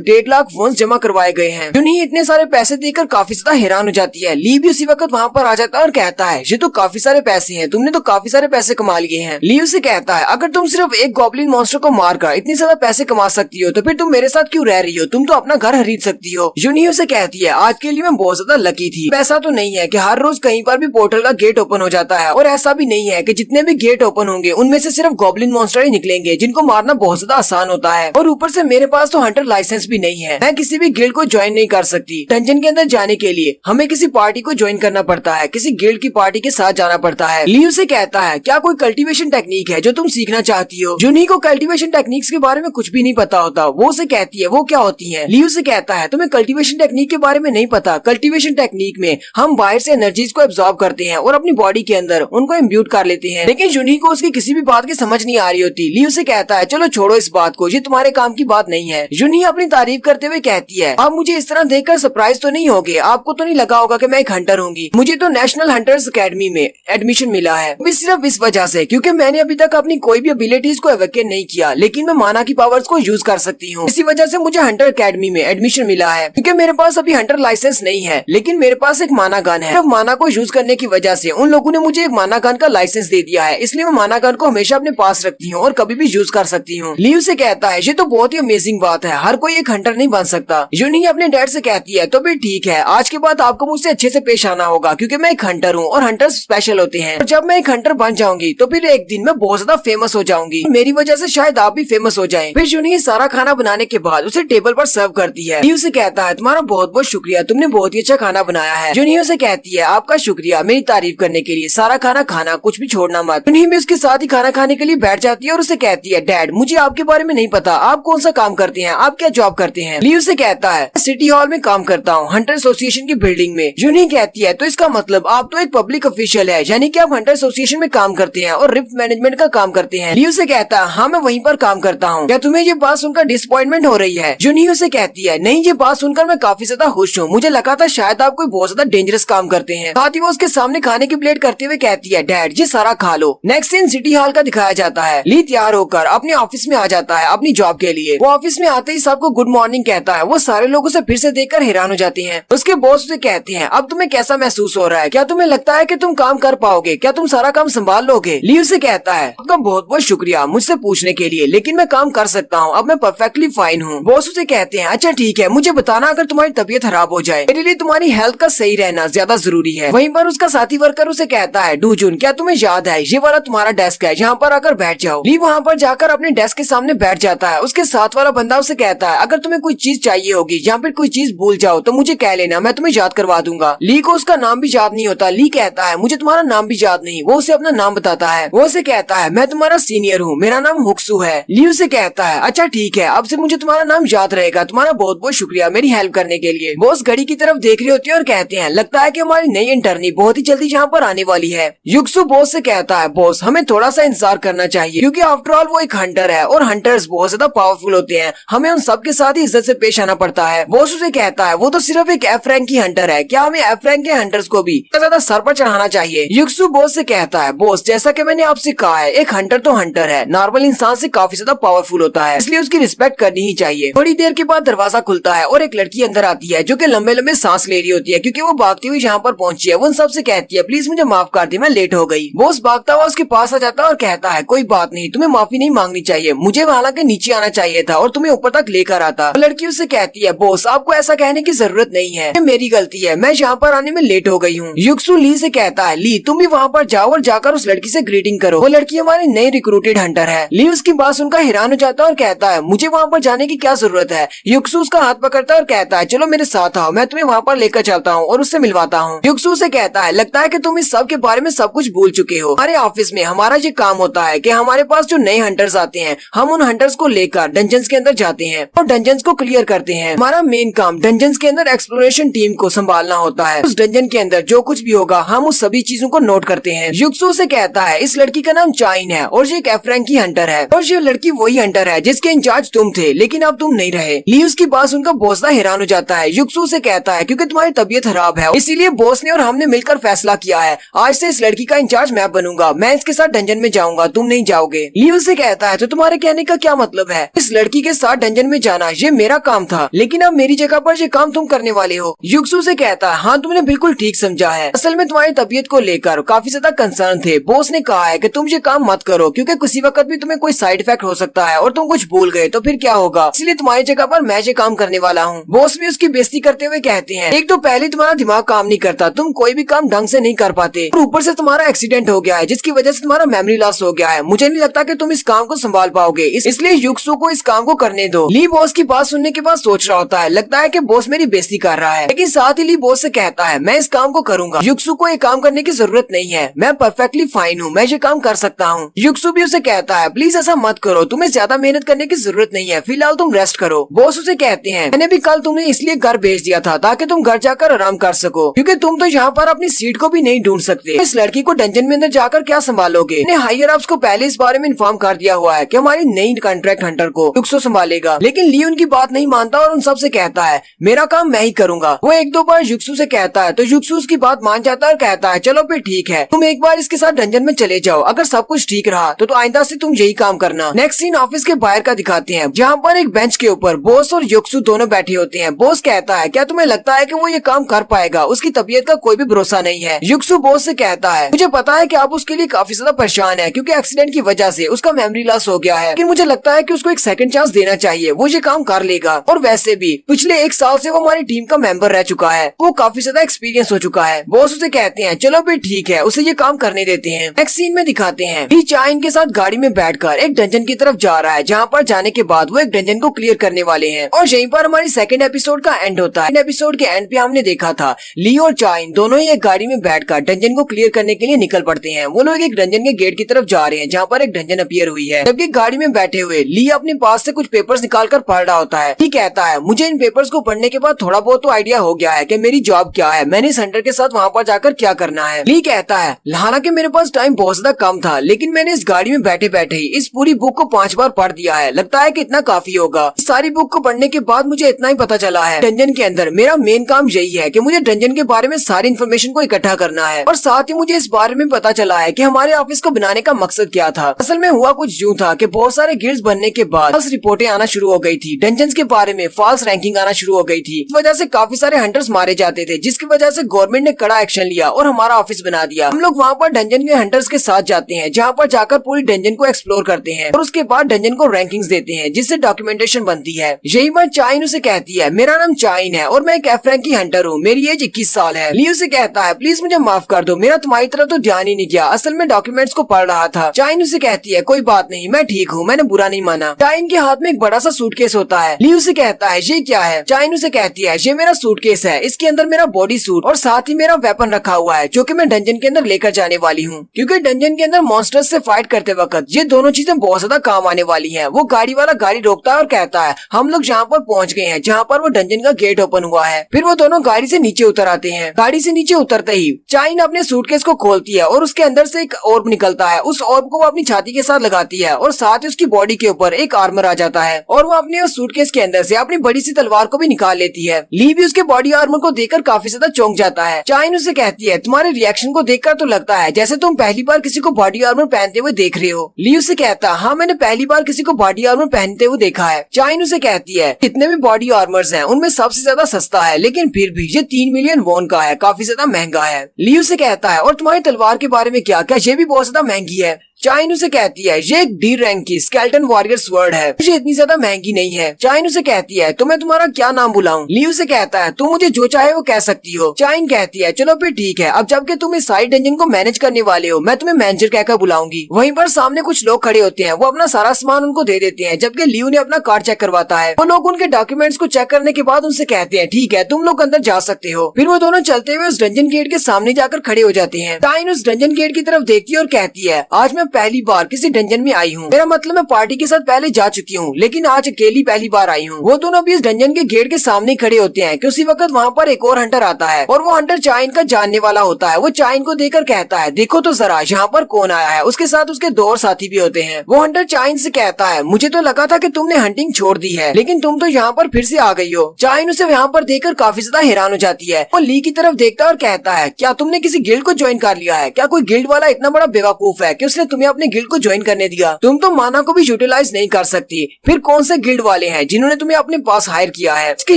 1.5 लाख वॉन्स जमा करवाए गए हैं। जुनही इतने सारे पैसे देकर काफी ज्यादा हैरान हो जाती है। ली भी उसी वक्त वहाँ पर आ जाता है और कहता है ये तो काफी सारे पैसे हैं, तुमने तो काफी सारे पैसे कमा लिए हैं। ली उसे कहता है अगर तुम सिर्फ एक गॉब्लिन मॉन्स्टर को मारकर इतनी ज्यादा पैसे कमा सकती हो तो फिर तुम मेरे साथ क्यों रह रही हो, तुम तो अपना घर खरीद सकती हो। जुनही उसे कहती है आज के लिए मैं बहुत ज्यादा लकी थी, ऐसा तो नहीं है कि हर रोज कहीं पर भी पोर्टल का गेट ओपन हो जाता है, और ऐसा भी नहीं है कि जितने भी गेट ओपन होंगे उनमें से सिर्फ गॉब्लिन मॉन्स्टर ही निकलेंगे जिनको मारना बहुत ज्यादा आसान होता है। और ऊपर से मेरे पास तो हंटर लाइसेंस भी नहीं है, मैं किसी भी गिल्ड को ज्वाइन नहीं कर सकती। डंजन के अंदर जाने के लिए हमें किसी पार्टी को ज्वाइन करना पड़ता है, किसी गिल्ड की पार्टी के साथ जाना पड़ता है। ली उसे कहता है क्या कोई कल्टीवेशन टेक्निक है जो तुम सीखना चाहती हो? जुनही को कल्टीवेशन टेक्निक्स के बारे में कुछ भी नहीं पता होता, वो उसे कहती है वो क्या होती है? ली उसे कहता है तुम्हें कल्टीवेशन टेक्निक के बारे में नहीं पता, कल्टीवेशन टेक्निक में हम बाहर से एनर्जीज को एब्जॉर्ब करते हैं और अपनी बॉडी के अंदर उनको इम्ब्यूट कर लेते हैं। लेकिन जुनही को उसकी किसी भी बात की समझ नहीं आ रही होती। ली उसे कहता है चलो छोड़ो इस बात को, ये तुम्हारे काम की बात नहीं है। जुनही अपनी तारीफ करते हुए कहती है आप मुझे इस तरह देखकर सरप्राइज तो नहीं होगे, आपको तो नहीं लगा होगा कि मैं एक हंटर होंगी? मुझे तो नेशनल हंटर्स अकेडमी में एडमिशन मिला है, सिर्फ इस वजह से क्योंकि मैंने अभी तक अपनी कोई भी एबिलिटीज को एवेकेट नहीं किया, लेकिन मैं माना की पावर्स को यूज कर सकती हूँ। इसी वजह से मुझे हंटर अकेडमी में एडमिशन मिला है। क्योंकि मेरे पास अभी हंटर लाइसेंस नहीं है, लेकिन मेरे पास एक माना गन है। सिर्फ माना को यूज करने की वजह से उन लोगों ने मुझे एक माना गन का लाइसेंस दे दिया है, इसलिए मैं माना गन को हमेशा अपने पास रखती हूँ और कभी भी यूज कर सकती हूँ। ली उसे कहता है ये तो बहुत ही अमेजिंग बात है, हर कोई एक हंटर नहीं बन सकता। जुनही अपने डैड से कहती है तो भी ठीक है, आज के बाद आपको मुझसे अच्छे से पेश आना होगा क्योंकि मैं एक हंटर हूँ और हंटर स्पेशल होते हैं। और जब मैं एक हंटर बन जाऊंगी तो फिर एक दिन मैं बहुत ज्यादा फेमस हो जाऊंगी, मेरी वजह से शायद आप भी फेमस हो जाएं। फिर जुनही सारा खाना बनाने के बाद उसे टेबल पर सर्व करती है। ली उसे कहता है तुम्हारा बहुत बहुत शुक्रिया, तुमने बहुत ही अच्छा खाना बनाया है। जुनही उसे कहती है आपका शुक्रिया मेरी तारीफ करने के लिए, सारा खाना खाना, कुछ भी छोड़ना मत। जुनही भी उसके साथ ही खाना खाने के लिए बैठ जाती है और उसे कहती है डैड मुझे आपके बारे में नहीं पता, आप कौन सा काम करते हैं, आप क्या जॉब करते हैं? ली उसे कहता है सिटी हॉल में काम करता हूँ, हंटर एसोसिएशन की बिल्डिंग में। जुनही कहती है तो इसका मतलब आप तो एक पब्लिक ऑफिशियल है, यानी कि आप हंटर एसोसिएशन में काम करते हैं और रिफ्ट मैनेजमेंट का काम करते हैं। ली उसे कहता है हाँ मैं वहीं पर काम करता हूँ, क्या तुम्हें ये बात सुनकर डिसअपॉइंटमेंट हो रही है? जुनही उसे कहती है नहीं, ये बात सुनकर मैं काफी ज्यादा खुश हूँ, मुझे लगा था शायद आप कोई बहुत ज्यादा डेंजरस काम करते हैं। साथ ही वो उसके सामने खाने की प्लेट करते हुए कहती है डैड ये सारा खा लो। नेक्स्ट सीन सिटी हॉल का दिखाया जाता है। ली तैयार होकर अपने ऑफिस में आ जाता है अपनी जॉब के लिए। वो ऑफिस में आते ही सबको गुड मॉर्निंग कहता है। वो सारे लोग उसे फिर से देखकर हैरान हो जाते हैं। उसके बॉस उसे कहते हैं अब तुम्हें कैसा महसूस हो रहा है, क्या तुम्हें लगता है कि तुम काम कर पाओगे, क्या तुम सारा काम संभाल लोगे? ली उसे कहता है आपका बहुत बहुत शुक्रिया मुझसे पूछने के लिए, लेकिन मैं काम कर सकता हूँ, अब मैं परफेक्टली फाइन हूँ। बॉस उसे कहते हैं अच्छा ठीक है, मुझे बताना अगर तुम्हारी तबीयत खराब हो जाए, मेरे लिए तुम्हारी हेल्थ का सही रहना ज्यादा जरूरी है। वहीं पर उसका साथी वर्कर उसे कहता है डूजुन क्या तुम्हें याद है ये वाला तुम्हारा डेस्क है, यहाँ पर आकर बैठ जाओ। ली वहाँ पर जाकर अपने डेस्क के सामने बैठ जाता है। उसके साथ वाला बंदा उसे कहता है अगर तुम्हें कोई चीज चाहिए होगी या फिर कोई चीज भूल जाओ तो मुझे कह लेना, मैं तुम्हें याद करवा दूंगा। ली को उसका नाम भी याद नहीं होता। ली कहता है मुझे तुम्हारा नाम भी याद नहीं। वो उसे अपना नाम बताता है। वो उसे कहता है मैं तुम्हारा सीनियर हूँ, मेरा नाम हुक्सू है। ली उसे कहता है अच्छा ठीक है, अब से मुझे तुम्हारा नाम याद रहेगा, तुम्हारा बहुत बहुत शुक्रिया मेरी हेल्प करने के लिए। बॉस घड़ी की तरफ देख रहे होते हैं और कहते हैं लगता है कि हमारी नई इंटर्नी बहुत ही जल्दी यहाँ पर आने वाली है। युक्सु बॉस से कहता है बॉस हमें थोड़ा सा इंतजार करना चाहिए, क्योंकि आफ्टर ऑल वो एक हंटर है और हंटर्स बहुत ज्यादा पावरफुल होते हैं, हमें उन सबके साथ ही इज्जत से पेश आना पड़ता है। बॉस उसे कहता है वो तो सिर्फ एक एफ रैंक की हंटर है, क्या हमें एफ रैंक के हंटर्स को भी ज्यादा सर पर चढ़ाना चाहिए? युक्सु बॉस से कहता है बॉस जैसा कि मैंने आपसे कहा है एक हंटर तो हंटर है, नॉर्मल इंसान से काफी ज्यादा पावरफुल होता है, इसलिए उसकी रिस्पेक्ट करनी ही चाहिए। थोड़ी देर के बाद दरवाजा खुलता है और एक लड़की अंदर आती है जो कि लंबे लंबे सांस ले रही होती है, क्योंकि वो भागती हुई यहाँ पर पहुंची है। वो उन सबसे कहती है प्लीज मुझे माफ कर दी, मैं लेट हो गई। बॉस भागता हुआ उसके पास आ जाता है और कहता है कोई बात नहीं, तुम्हें माफी नहीं मांगनी चाहिए, मुझे हालांकि नीचे आना चाहिए था और तुम्हें ऊपर तक लेकर आता। लड़की उससे कहती है बॉस आपको ऐसा कहने की जरूरत नहीं है, मेरी गलती है, मैं यहाँ पर आने में लेट हो गई हूँ। युक्सु ली से कहता है ली तुम भी वहाँ पर जाओ और जाकर उस लड़की से ग्रीटिंग करो, वो लड़की हमारी नई रिक्रूटेड हंटर है। ली उसकी बात सुनकर हैरान हो जाता है और कहता है मुझे वहाँ पर जाने की क्या जरूरत है? युक्सु उसका हाथ पकड़ता है और कहता है चलो मेरे साथ आओ, मैं तुम्हें वहाँ पर लेकर चलता हूँ और उससे मिलवाता हूँ। युक्सु से कहता है लगता है कि तुम इस सब के बारे में सब कुछ भूल चुके हो। हमारे ऑफिस में हमारा ये काम होता है कि हमारे पास जो नए हंटर्स आते हैं हम उन हंटर्स को लेकर डंजन्स के अंदर जाते हैं और डंजन्स को क्लियर करते हैं। हमारा मेन काम डंजन्स के अंदर एक्सप्लोरेशन टीम को संभालना होता है। उस डंजन के अंदर जो कुछ भी होगा हम उस सभी चीजों को नोट करते हैं। युक्सु से कहता है इस लड़की का नाम चाइन है और ये एक एफ रैंक की हंटर है और ये लड़की वही हंटर है जिसके इंचार्ज तुम थे, लेकिन अब तुम नहीं रहे। ली उसकी बात सुनकर बॉस हैरान हो जाता है। युक्सु से कहता है क्योंकि तुम्हारी तबीयत खराब है इसीलिए बॉस ने और हमने मिलकर फैसला किया है आज से इस लड़की का इंचार्ज मैं बनूंगा, मैं इसके साथ डंजन में जाऊंगा, तुम नहीं जाओगे। ली उससे कहता है तो तुम्हारे कहने का क्या मतलब है? इस लड़की के साथ डंजन में जाना ये मेरा काम था, लेकिन अब मेरी जगह पर ये काम तुम करने वाले हो। युक्सु से कहता है हाँ तुमने बिल्कुल ठीक समझा है, असल में तुम्हारी तबीयत को लेकर काफी ज्यादा कंसर्न थे। बॉस ने कहा है कि तुम ये काम मत करो क्योंकि किसी वक्त भी तुम्हें कोई साइड इफेक्ट हो सकता है और तुम कुछ भूल गए तो फिर क्या होगा, इसलिए तुम्हारी जगह पर मैं ये काम करने वाला हूँ। बॉस भी उसकी बेइज्जती करते हुए कहते हैं एक तो पहले तुम्हारा दिमाग काम नहीं करता, तुम कोई भी काम ढंग से नहीं कर पाते और ऊपर से तुम्हारा एक्सीडेंट हो गया है जिसकी वजह से तुम्हारा मेमोरी लॉस हो गया है। मुझे नहीं लगता कि तुम इस काम को संभाल पाओगे, इसलिए युक्सु को इस काम को करने दो। ली बॉस की बात सुनने के बाद सोच रहा होता है लगता है कि बॉस मेरी बेइज्जती कर रहा है, लेकिन साथ ही ली बॉस से कहता है मैं इस काम को करूंगा, युक्सु को ये काम करने की जरूरत नहीं है, मैं परफेक्टली फाइन हूँ, मैं ये काम कर सकता हूँ। युक्सु भी उसे कहता है प्लीज ऐसा मत करो, तुम्हें ज्यादा मेहनत करने की जरूरत नहीं है, फिलहाल तुम रेस्ट करो। बॉस उसे कहते हैं मैंने भी कल तुम्हें इसलिए घर भेज दिया था ताकि तुम घर जाकर आराम कर सको, क्योंकि तुम तो यहाँ पर अपनी सीट को भी नहीं ढूंढ सकते। इस लड़की को डंजन में अंदर जाकर क्या संभालोगे? हायर अप्स को पहले इस बारे में इन्फॉर्म कर दिया हुआ है कि हमारी नई कॉन्ट्रैक्ट हंटर को युक्सु संभालेगा, लेकिन ली उनकी बात नहीं मानता और उन सब से कहता है मेरा काम मैं ही करूंगा। वो एक दो बार युक्सु से कहता है तो युक्सु उसकी बात मान जाता है और कहता है चलो फिर ठीक है, तुम एक बार इसके साथ डंजन में चले जाओ, अगर सब कुछ ठीक रहा तो आइंदा से तुम यही काम करना। नेक्स्ट सीन ऑफिस के बाहर का दिखाते हैं जहाँ पर एक बेंच के ऊपर बॉस और युक्सु दोनों बैठे होते हैं। बॉस कहता है क्या तुम्हें लगता है कि वो ये काम कर पाएगा? उसकी तबीयत का कोई भी भरोसा नहीं है। युक्सु बॉस से कहता है मुझे पता है कि आप उसके लिए काफी ज्यादा परेशान है क्योंकि एक्सीडेंट की वजह से उसका मेमोरी लॉस हो गया है, लेकिन मुझे लगता है कि उसको एक सेकंड चांस देना चाहिए, वो ये काम कर लेगा। और वैसे भी पिछले 1 साल से वो हमारी टीम का मेंबर रह चुका है, वो काफी ज्यादा एक्सपीरियंस हो चुका है। बॉस उसे कहते हैं चलो फिर ठीक है, उसे ये काम करने देते हैं। नेक्स्ट सीन में दिखाते हैं ली चाइन के साथ गाड़ी में बैठकर एक डंजन की तरफ जा रहा है, जहाँ पर जाने के बाद वो एक डंजन को क्लियर करने वाले हैं और यहीं पर हमारी सेकंड एपिसोड का एंड होता है। एपिसोड के एंड पे हमने देखा था ली और चाइन दोनों ही एक गाड़ी में बैठकर डंजन को क्लियर करने के लिए निकल पड़ते हैं। वो लोग एक डंजन के गेट की तरफ जा रहे हैं जहाँ पर एक डंजन अपीयर हुई है। जबकि गाड़ी में बैठे हुए ली अपने पास से कुछ पेपर्स निकाल कर पढ़ रहा होता है। ली कहता है मुझे इन पेपर्स को पढ़ने के बाद थोड़ा बहुत तो आइडिया हो गया है कि मेरी जॉब क्या है, मैंने इस हंटर के साथ वहाँ पर जाकर क्या करना है। ली कहता है हालांकि मेरे पास टाइम बहुत ज्यादा कम था, लेकिन मैंने इस गाड़ी में बैठे बैठे ही इस पूरी बुक को 5 बार पढ़ दिया है, लगता है कि इतना काफी होगा। इस सारी बुक को पढ़ने के बाद मुझे इतना ही पता चला है डंजन के अंदर मेरा मेन काम यही है कि मुझे डंजन के बारे में सारी इन्फॉर्मेशन को इकट्ठा करना है, और साथ ही मुझे इस बारे में पता चला है कि हमारे ऑफिस को बनाने का मकसद क्या था। असल में हुआ कुछ यूँ था कि बहुत सारे गिल्ड्स बनने के बाद फॉल्स रिपोर्टें आना शुरू हो गई थी, डंजन्स के बारे में फॉल्स रैंकिंग आना शुरू हो गई थी। इस वजह से काफी सारे हंटर्स मारे जाते थे, जिसकी वजह से गवर्नमेंट ने कड़ा एक्शन लिया और हमारा ऑफिस बना दिया। हम लोग वहाँ पर डंजन के हंटर्स के साथ जाते हैं, जहाँ पर जाकर पूरी डंजन को एक्सप्लोर करते हैं और उसके बाद डंजन को रैंकिंग्स देते हैं, जिससे डॉक्यूमेंटेशन बनती है। यही बात चाइन उसे कहती है मेरा नाम चाइन है और मैं एक एफ रैंक की हंटर हूँ, मेरी एज 21 साल है। ली उसे कहता है प्लीज मुझे माफ कर दो, मेरा तुम्हारी तरफ तो ध्यान ही नहीं गया, असल में डॉक्यूमेंट्स को पढ़ रहा था। चाइन उसे कहती है कोई बात नहीं, मैं ठीक हूँ, मैंने बुरा नहीं माना। चाइन के हाथ में एक बड़ा सा सूटकेस होता है। ली उसे कहता है ये क्या है? चाइन उसे कहती है ये मेरा सूटकेस है, इसके अंदर मेरा बॉडी सूट और साथ ही मेरा वेपन रखा हुआ है जो कि मैं डंजन के अंदर लेकर जाने वाली हूँ, क्योंकि डंजन के अंदर मॉन्स्टर्स से फाइट करते वक्त ये दोनों चीजें बहुत ज्यादा काम आने वाली हैं। वो गाड़ी वाला गाड़ी रोकता है और कहता है हम लोग जहाँ पर पहुँच गए हैं, जहाँ पर वो डंजन का गेट ओपन हुआ है। फिर वो दोनों गाड़ी से नीचे उतर आते हैं। गाड़ी से नीचे उतरते ही चाइन अपने सूटकेस को खोलती है और उसके अंदर से एक ऑर्ब निकलता है। उस ऑर्ब को वो अपनी छाती के साथ लगाती है और साथ ही उसकी बॉडी के ऊपर एक आर्मर आ जाता है और वो अपने उस सूटकेस के अंदर से अपनी बड़ी सी तलवार को भी निकाल लेती है। ली भी उसके बॉडी आर्मर को देखकर काफी ज्यादा चौंक जाता है। चाइन उसे कहती है तुम्हारे रिएक्शन को देखकर तो लगता है जैसे तुम पहली बार किसी को बॉडी आर्मर पहनते हुए देख रहे हो। ली उसे कहता हाँ मैंने पहली बार किसी को बॉडी आर्मर पहनते हुए देखा है। चाइन उसे कहती है जितने भी बॉडी आर्मर्स हैं उनमें सबसे ज्यादा सस्ता है, लेकिन फिर भी ये 3 मिलियन वॉन का है, काफी ज्यादा महंगा है। ली उसे कहता है और तुम्हारी तलवार के बारे में क्या ये भी बहुत ज्यादा महंगी है? चाइन उसे कहती है ये एक डी रैंक की स्केलेटन वॉरियर स्वर्ड है, मुझे इतनी ज्यादा महंगी नहीं है। चाइन उसे कहती है तो मैं तुम्हारा क्या नाम बुलाऊं? ली उसे कहता है तुम मुझे जो चाहे वो कह सकती हो। चाइन कहती है चलो फिर ठीक है, अब जबकि तुम इस साइड डंजन को मैनेज करने वाले हो मैं तुम्हें मैनेजर कहकर बुलाऊंगी। वहीं पर सामने कुछ लोग खड़े होते हैं, वो अपना सारा सामान उनको दे देते हैं, जबकि लियू ने अपना कार्ड चेक करवाता है। वो लोग उनके डॉक्यूमेंट्स को चेक करने के बाद उनसे कहते हैं ठीक है तुम लोग अंदर जा सकते हो। फिर वो दोनों चलते हुए उस डंजन गेट के सामने जाकर खड़े हो जाते हैं। टाइन उस डंजन गेट की तरफ देखती है और कहती है आज मैं पहली बार किसी डंजन में आई हूँ। मेरा मतलब मैं पार्टी के साथ पहले जा चुकी हूँ लेकिन आज अकेली पहली बार आई हूँ। वो दोनों भी इस डंजन के गेट के सामने खड़े होते हैं कि उसी वक्त वहाँ पर एक और हंटर आता है और वो हंटर चाइन का जानने वाला होता है। वो चाइन को देखकर कहता है देखो तो जरा यहाँ पर कौन आया है। उसके साथ उसके दो और साथी भी होते हैं। वो हंटर चाइन से कहता है मुझे तो लगा था कि तुमने हंटिंग छोड़ दी है लेकिन तुम तो यहाँ पर फिर से आ गई हो। चाइन उसे यहाँ पर देखकर काफी ज्यादा हैरान हो जाती है। वो ली की तरफ देखता है और कहता है क्या तुमने किसी गिल्ड को ज्वाइन कर लिया है? क्या कोई गिल्ड वाला इतना बड़ा बेवकूफ है कि उसने तुम्हें अपने गिल्ड को ज्वाइन करने दिया? तुम तो माना को भी यूटिलाइज नहीं कर सकती, फिर कौन से गिल्ड वाले हैं जिन्होंने तुम्हें अपने पास हायर किया है? उसकी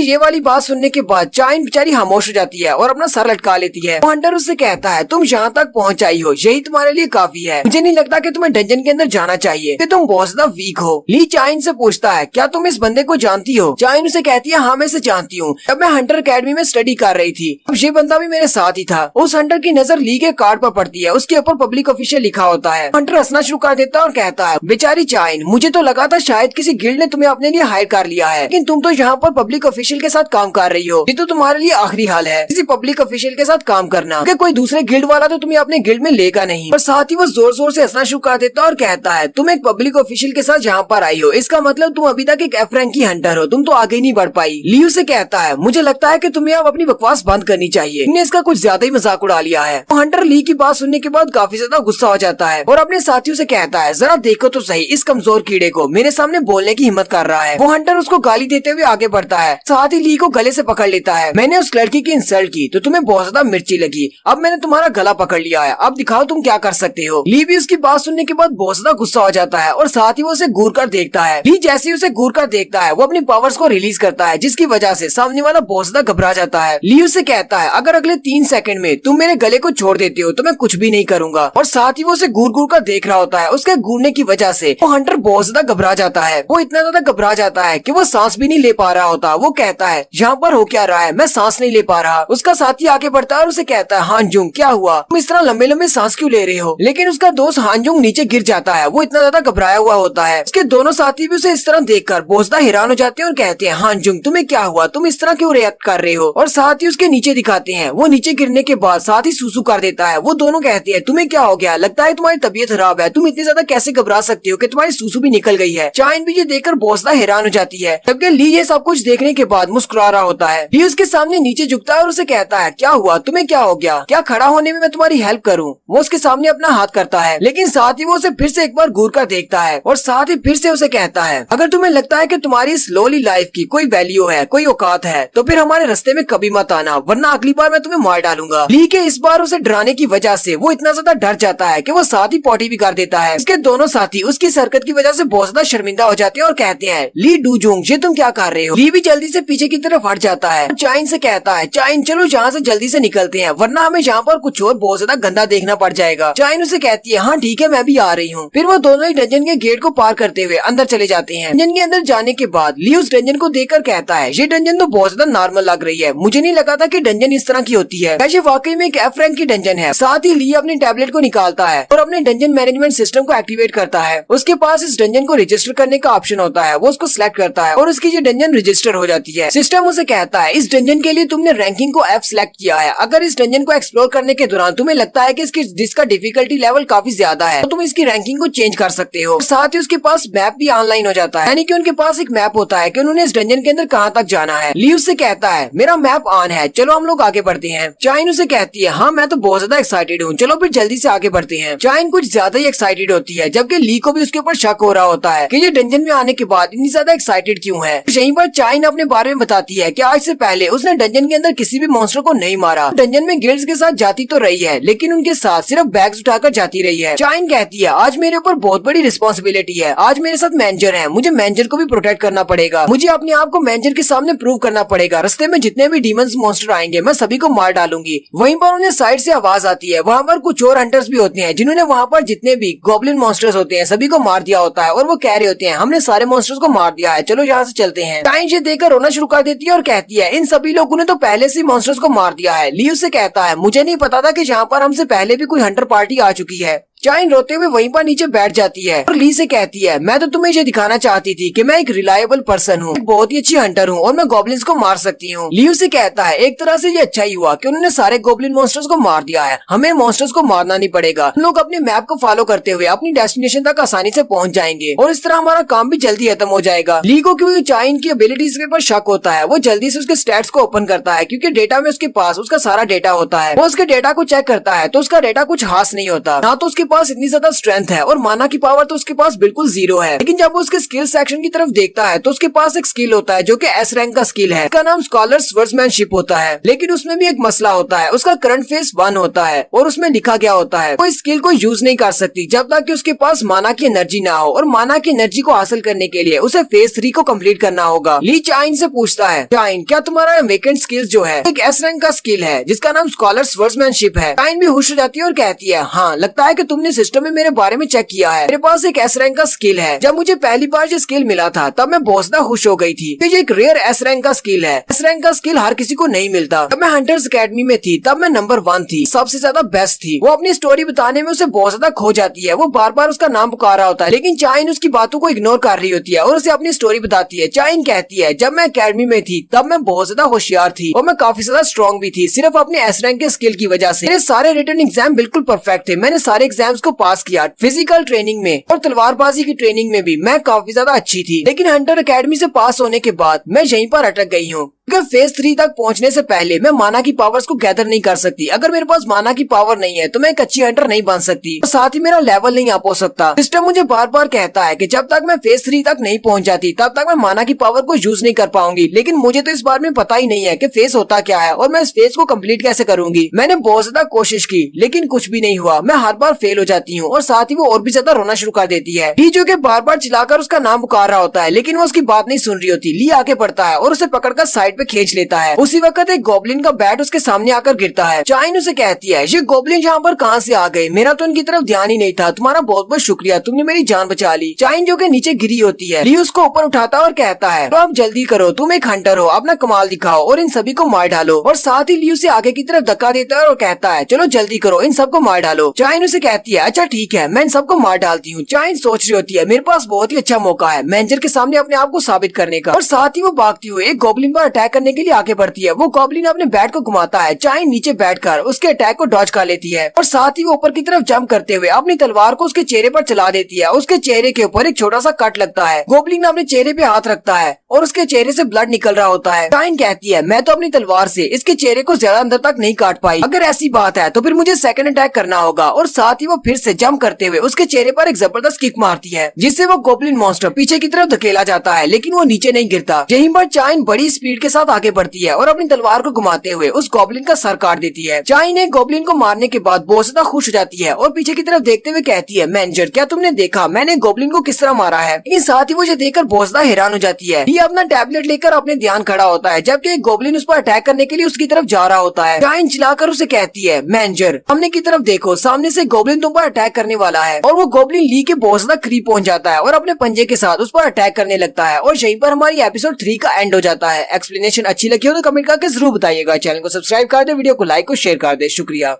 ये वाली बात सुनने के बाद चाइन बेचारी खामोश हो जाती है और अपना सर लटका लेती है। वो हंटर उससे कहता है तुम यहाँ तक पहुँच आई हो यही तुम्हारे लिए काफी है। मुझे नहीं लगता कि तुम्हें डंजन के अंदर जाना चाहिए कि तुम बहुत ज्यादा वीक हो। ली चाइन से पूछता है क्या तुम इस बंदे को जानती हो? चाइन उसे कहती है हाँ मैं इसे जानती हूँ, जब मैं हंटर अकेडमी में स्टडी कर रही थी अब ये बंदा भी मेरे साथ ही था। उस हंटर की नजर ली के कार्ड पर पड़ती है, उसके ऊपर पब्लिक ऑफिशियल लिखा होता है। हंटर हंसना शुरू कर देता है और कहता है बेचारी चाइन मुझे तो लगा था शायद किसी गिल्ड ने तुम्हें अपने लिए हायर कर लिया है लेकिन तुम तो यहाँ पर पब्लिक ऑफिशियल के साथ काम कर रही हो। ये तो तुम्हारे लिए आखिरी हाल है किसी पब्लिक ऑफिशियल के साथ काम करना, कि कोई दूसरे गिल्ड वाला तो तुम्हें अपने गिल्ड में लेगा नहीं। और साथ ही वो जोर जोर से हंसना शुरू कर देता है और कहता है तुम एक पब्लिक ऑफिशियल के साथ यहाँ पर आई हो इसका मतलब तुम अभी तक एक एफ रैंक की हंटर हो, तुम तो आगे नहीं बढ़ पाई। लियू से कहता है मुझे लगता है कि तुम्हें अब अपनी बकवास बंद करनी चाहिए, तुमने इसका कुछ ज्यादा ही मजाक उड़ा लिया है। वो हंटर ली की बात सुनने के बाद काफी ज्यादा गुस्सा हो जाता है और अपने साथियों से कहता है जरा देखो तो सही इस कमजोर कीड़े को मेरे सामने बोलने की हिम्मत कर रहा है। वो हंटर उसको गाली देते हुए आगे बढ़ता है, साथ ही ली को गले से पकड़ लेता है। मैंने उस लड़की की इंसल्ट की तो तुम्हें बहुत ज्यादा मिर्ची लगी, अब मैंने तुम्हारा गला पकड़ लिया है, अब दिखाओ तुम क्या कर सकते हो। ली भी उसकी बात सुनने के बाद बहुत ज्यादा गुस्सा हो जाता है और साथ ही वो उसे घूर कर देखता है। ली जैसे ही उसे घूर कर देखता है वो अपनी पावर्स को रिलीज करता है जिसकी वजह से सामने वाला बहुत ज्यादा घबरा जाता है। ली उसे कहता है अगर अगले 3 सेकंड में तुम मेरे गले को छोड़ देते हो तो मैं कुछ भी नहीं करूंगा। और साथ ही वो उसे घूर घूर कर देख रहा होता है। उसके घूरने की वजह से वो हंटर बहुत ज्यादा घबरा जाता है। वो इतना ज्यादा घबरा जाता है कि वो सांस भी नहीं ले पा रहा होता। वो कहता है यहाँ पर हो क्या रहा है, मैं सांस नहीं ले पा रहा। उसका साथी आगे बढ़ता है और उसे कहता है हांजुंग क्या हुआ, तुम इस तरह लंबे लंबे सांस क्यों ले रहे हो? लेकिन उसका दोस्त हांजुंग नीचे गिर जाता है, वो इतना ज्यादा घबराया हुआ होता है। उसके दोनों साथी भी उसे इस तरह देखकर बहुत ज्यादा हैरान हो जाते हैं और कहते हैं हांजुंग तुम्हें क्या हुआ, तुम इस तरह क्यों रिएक्ट कर रहे हो? और साथ ही उसके नीचे दिखाते हैं, वो नीचे गिरने के बाद साथ ही सूसू कर देता है। वो दोनों कहते हैं तुम्हें क्या हो गया, लगता है तुम्हारी तबीयत खराब है, तुम इतनी ज्यादा कैसे घबरा सकते हो कि तुम्हारी सूसू भी निकल गई है। चाइन भी ये देखकर बहुत ज्यादा हैरान हो जाती है, जबकि ली ये सब कुछ देखने के बाद मुस्कुरा रहा होता है। ली उसके सामने नीचे झुकता है और उसे कहता है क्या हुआ, तुम्हें क्या हो गया, क्या खड़ा होने में मैं तुम्हारी हेल्प करूँ? वो उसके सामने अपना हाथ करता है लेकिन साथ ही वो उसे फिर से एक बार घूर कर देखता है और साथ ही फिर से उसे कहता है अगर तुम्हें लगता है कि तुम्हारी इस लोली लाइफ की कोई वैल्यू है, कोई औकात है तो फिर हमारे रास्ते में कभी मत आना वरना अगली बार मैं तुम्हें मार डालूंगा। ली के इस बार उसे डराने की वजह से वो इतना ज्यादा डर जाता है कि वो साथ ही पॉटी भी कर देता है। उसके दोनों साथी उसकी हरकत की वजह से बहुत ज्यादा शर्मिंदा हो जाते हैं और कहते हैं ली डूजोंग ये तुम क्या कर रहे हो? ली भी जल्दी से पीछे की तरफ हट जाता है। चाइन से कहता है चाइन चलो यहाँ से जल्दी से निकलते हैं वरना हमें यहाँ पर कुछ और बहुत ज्यादा गंदा देखना पड़ जाएगा। चाइन उसे कहती है हाँ ठीक है मैं भी आ रही हूँ। फिर वो दोनों ही डंजन के गेट को पार करते हुए अंदर चले जाते हैं। डंजन के अंदर जाने के बाद ली उस डंजन को देखकर कहता है ये डंजन तो बहुत ज्यादा नॉर्मल लग रही है, मुझे नहीं लगा था कि डंजन इस तरह की होती है। ये वाकई में एक एफ रैंक की डंजन है। साथ ही ली अपनी टैबलेट को निकालता है और अपने डंजन मैनेजमेंट सिस्टम को एक्टिवेट करता है। उसके पास इस डंजन को रजिस्टर करने का ऑप्शन होता है, वो उसको सिलेक्ट करता है और उसकी ये डंजन रजिस्टर हो जाती है। सिस्टम उसे कहता है इस डंजन के लिए तुमने रैंकिंग को एफ सिलेक्ट किया है, अगर इस डंजन को एक्सप्लोर करने के दौरान तुम्हें लगता है कि जिसका डिफिकल्टी लेवल काफी ज्यादा है तो तुम इसकी रैंकिंग को चेंज कर सकते हो। साथ ही उसके पास मैप भी ऑनलाइन हो जाता है, यानी कि उनके पास एक मैप होता है कि उन्होंने इस डंजन के अंदर कहाँ तक जाना है। ली उससे कहता है मेरा मैप ऑन है, चलो हम लोग आगे बढ़ते हैं। चाइन उसे कहती है हाँ मैं तो बहुत ज्यादा एक्साइटेड हूँ, चलो फिर जल्दी से आगे बढ़ते हैं। चाइन कुछ ज्यादा ही एक्साइटेड होती है जबकि ली को भी उसके ऊपर शक हो रहा होता है कि ये डंजन में आने के बाद इतनी ज्यादा एक्साइटेड क्यों है। यहीं पर चाइन अपने बारे में बताती है कि आज से पहले उसने डंजन के अंदर किसी भी मॉन्स्टर को नहीं मारा। डंजन में गिल्ड्स के साथ जाती तो रही है लेकिन उनके साथ सिर्फ बैग्स उठाकर जाती रही है। चाइन कहती है आज मेरे ऊपर बहुत बड़ी रिस्पॉन्सिबिलिटी है, आज मेरे साथ मैनेजर है, मुझे मैनेजर को भी प्रोटेक्ट करना पड़ेगा, मुझे अपने आप को मैनेजर के सामने प्रूव करना पड़ेगा। रास्ते में जितने भी डीमंस मॉन्स्टर आएंगे मैं सभी को मार डालूंगी। वहीं पर उन्हें साइड से आवाज आती है, वहाँ पर कुछ और हंटर्स भी होते हैं जिन्होंने वहाँ पर जितने भी गॉब्लिन मॉन्स्टर्स होते हैं सभी को मार दिया होता है और वो कह रहे होते हैं हमने सारे मॉन्स्टर्स को मार दिया है, चलो यहाँ से चलते हैं। टाइन ये देखकर रोना शुरू कर देती है और कहती है इन सभी लोगों ने तो पहले से मॉन्स्टर्स को मार दिया है। ली उससे कहता है मुझे नहीं पता था कि यहाँ पर हमसे पहले भी कोई हंटर पार्टी आ चुकी है। चाइन रोते हुए वहीं पर नीचे बैठ जाती है और ली से कहती है, मैं तो तुम्हें ये दिखाना चाहती थी कि मैं एक रिलायबल पर्सन हूँ, बहुत ही अच्छी हंटर हूँ और मैं गॉब्लिन्स को मार सकती हूँ। लियो से कहता है, एक तरह से ये अच्छा ही हुआ कि उन्होंने सारे गॉब्लिन मॉन्स्टर्स को मार दिया है, हमें मॉन्स्टर्स को मारना नहीं पड़ेगा। हम लोग अपने मैप को फॉलो करते हुए अपनी डेस्टिनेशन तक आसानी से पहुंच जाएंगे और इस तरह हमारा काम भी जल्दी खत्म हो जाएगा। ली को क्योंकि चाइन की एबिलिटीज के ऊपर शक होता है, वो जल्दी से उसके स्टैट्स को ओपन करता है क्योंकि डेटा में उसके पास उसका सारा डेटा होता है। वो उसके डेटा को चेक करता है तो उसका डेटा कुछ खास नहीं होता, ना तो उसके पास इतनी ज्यादा स्ट्रेंथ है और माना की पावर तो उसके पास बिल्कुल 0 है। लेकिन जब वो उसके स्किल सेक्शन की तरफ देखता है तो उसके पास एक स्किल होता है जो कि एस रैंक का स्किल है, उसका नाम स्कॉलर स्वर्ड्समैनशिप होता है। लेकिन उसमें भी एक मसला होता है, उसका करंट फेस 1 होता है और उसमें लिखा गया होता है वो इस स्किल को यूज नहीं कर सकती जब तक कि उसके पास माना की एनर्जी ना हो, और माना की एनर्जी को हासिल करने के लिए उसे फेज 3 को कंप्लीट करना होगा। ली चाइन से पूछता है, चाइन क्या तुम्हारा वेकेंट स्किल जो है एक एस रैंक का स्किल है जिसका नाम स्कॉलर स्वर्ड्समैनशिप है? चाइन भी खुश हो जाती है और कहती है, हाँ लगता है कि तुमने सिस्टम में मेरे बारे में चेक किया है, मेरे पास एक एस रैंक का स्किल है। जब मुझे पहली बार ये स्किल मिला था तब मैं बहुत ज्यादा खुश हो गई थी, ये एक रेयर एस रैंक का स्किल है। एस रैंक का स्किल हर किसी को नहीं मिलता। जब मैं हंटर्स अकेडमी में थी तब मैं नंबर 1 थी, सबसे ज्यादा बेस्ट थी। वो अपनी स्टोरी बताने में उसे बहुत ज्यादा खो जाती है, वो बार बार उसका नाम पुकारा होता है लेकिन चाइन उसकी बातों को इग्नोर कर रही होती है और उसे अपनी स्टोरी बताती है। चाइन कहती है, जब मैं अकेडमी में थी तब मैं बहुत ज्यादा होशियार थी और मैं काफी ज्यादा स्ट्रॉन्ग भी थी, सिर्फ अपने एस रैंक के स्किल की वजह से। मेरे सारे रिटन एग्जाम बिल्कुल परफेक्ट थे, मैंने सारे एग्जाम्स को पास किया। फिजिकल ट्रेनिंग में और तलवारबाजी की ट्रेनिंग में भी मैं काफी ज्यादा अच्छी थी। लेकिन हंटर अकेडमी से पास होने के बाद मैं यहीं पर अटक गई हूँ। फेज 3 तक पहुंचने से पहले मैं माना की पावर्स को गैदर नहीं कर सकती। अगर मेरे पास माना की पावर नहीं है तो मैं एक अच्छी हंटर नहीं बन सकती और साथ ही मेरा लेवल नहीं अप हो सकता। सिस्टम मुझे बार बार कहता है कि जब तक मैं फेज 3 तक नहीं पहुंच जाती तब तक मैं माना की पावर को यूज नहीं कर पाऊंगी। लेकिन मुझे तो इस बारे में पता ही नहीं है कि फेज होता क्या है और मैं इस फेज को कम्प्लीट कैसे करूंगी। मैंने बहुत ज्यादा कोशिश की लेकिन कुछ भी नहीं हुआ, मैं हर बार फेल हो जाती हूँ और साथ ही वो और भी ज्यादा रोना शुरू कर देती है। ली जो कि बार बार चिल्लाकर उसका नाम पुकार रहा होता है लेकिन वो उसकी बात नहीं सुन रही होती। ली आके पड़ता है और उसे पकड़कर साइड पे खींच लेता है। उसी वक्त एक गोब्लिन का बैट उसके सामने आकर गिरता है। चाइन उसे कहती है, ये गोब्लिन यहाँ पर कहाँ से आ गए? मेरा तो इनकी तरफ ध्यान ही नहीं था, तुम्हारा बहुत बहुत शुक्रिया, तुमने मेरी जान बचा ली। चाइन जो कि नीचे गिरी होती है, ली उसको ऊपर उठाता और कहता है, तो आप जल्दी करो, तुम एक हंटर हो, अपना कमाल दिखाओ और इन सभी को मार डालो। और साथ ही ली उसे आगे की तरफ धक्का देता है और कहता है, चलो जल्दी करो, इन सबको मार डालो। चाइन उसे कहती है, अच्छा ठीक है, मैं इन सबको मार डालती हूँ। चाइन सोच रही होती है, मेरे पास बहुत ही अच्छा मौका है मैनेजर के सामने अपने आप को साबित करने का। और साथ ही वो भागती हुई एक गोब्लिन पर अटैक करने के लिए आगे बढ़ती है। वो गोब्लिन अपने बैट को घुमाता है, चाइन नीचे बैठकर उसके अटैक को डॉज कर लेती है और साथ ही वो ऊपर की तरफ जंप करते हुए अपनी तलवार को उसके चेहरे पर चला देती है। उसके चेहरे के ऊपर एक छोटा सा कट लगता है। गोब्लिन अपने चेहरे पे हाथ रखता है और उसके चेहरे से ब्लड निकल रहा होता है। चाइन कहती है, मैं तो अपनी तलवार से इसके चेहरे को ज्यादा अंदर तक नहीं काट पाई, अगर ऐसी बात है तो फिर मुझे सेकंड अटैक करना होगा। और साथ ही वो फिर से जंप करते हुए उसके चेहरे पर एक जबरदस्त किक मारती है जिससे वो गोब्लिन मॉन्स्टर पीछे की तरफ धकेला जाता है लेकिन वो नीचे नहीं गिरता। यहीं पर चाइन बड़ी स्पीड के साथ आगे बढ़ती है और अपनी तलवार को घुमाते हुए उस गोब्लिन का सर काट देती है। चाइन एक गोब्लिन को मारने के बाद बहुत ज्यादा खुश हो जाती है और पीछे की तरफ देखते हुए कहती है, मैनेजर क्या तुमने देखा मैंने गोब्लिन को किस तरह मारा है? लेकिन साथ ही वो ये देखकर बहुत ज्यादा हैरान हो जाती है। ये अपना टैबलेट लेकर अपने ध्यान खड़ा होता है जबकि एक गोब्लिन उस पर अटैक करने के लिए उसकी तरफ जा रहा होता है। चाइन चिल्लाकर उसे कहती है, मैनेजर सामने की तरफ देखो, सामने से गोब्लिन तुम पर अटैक करने वाला है। और वो गोब्लिन ली के बहुत ज्यादा करीब पहुंच जाता है और अपने पंजे के साथ उस पर अटैक करने लगता है और यहीं पर हमारी एपिसोड 3 का एंड हो जाता है। एक्सप्लेनेशन अच्छी लगी हो तो कमेंट करके जरूर बताइएगा। चैनल को सब्सक्राइब कर दे, वीडियो को लाइक और शेयर कर दे। शुक्रिया।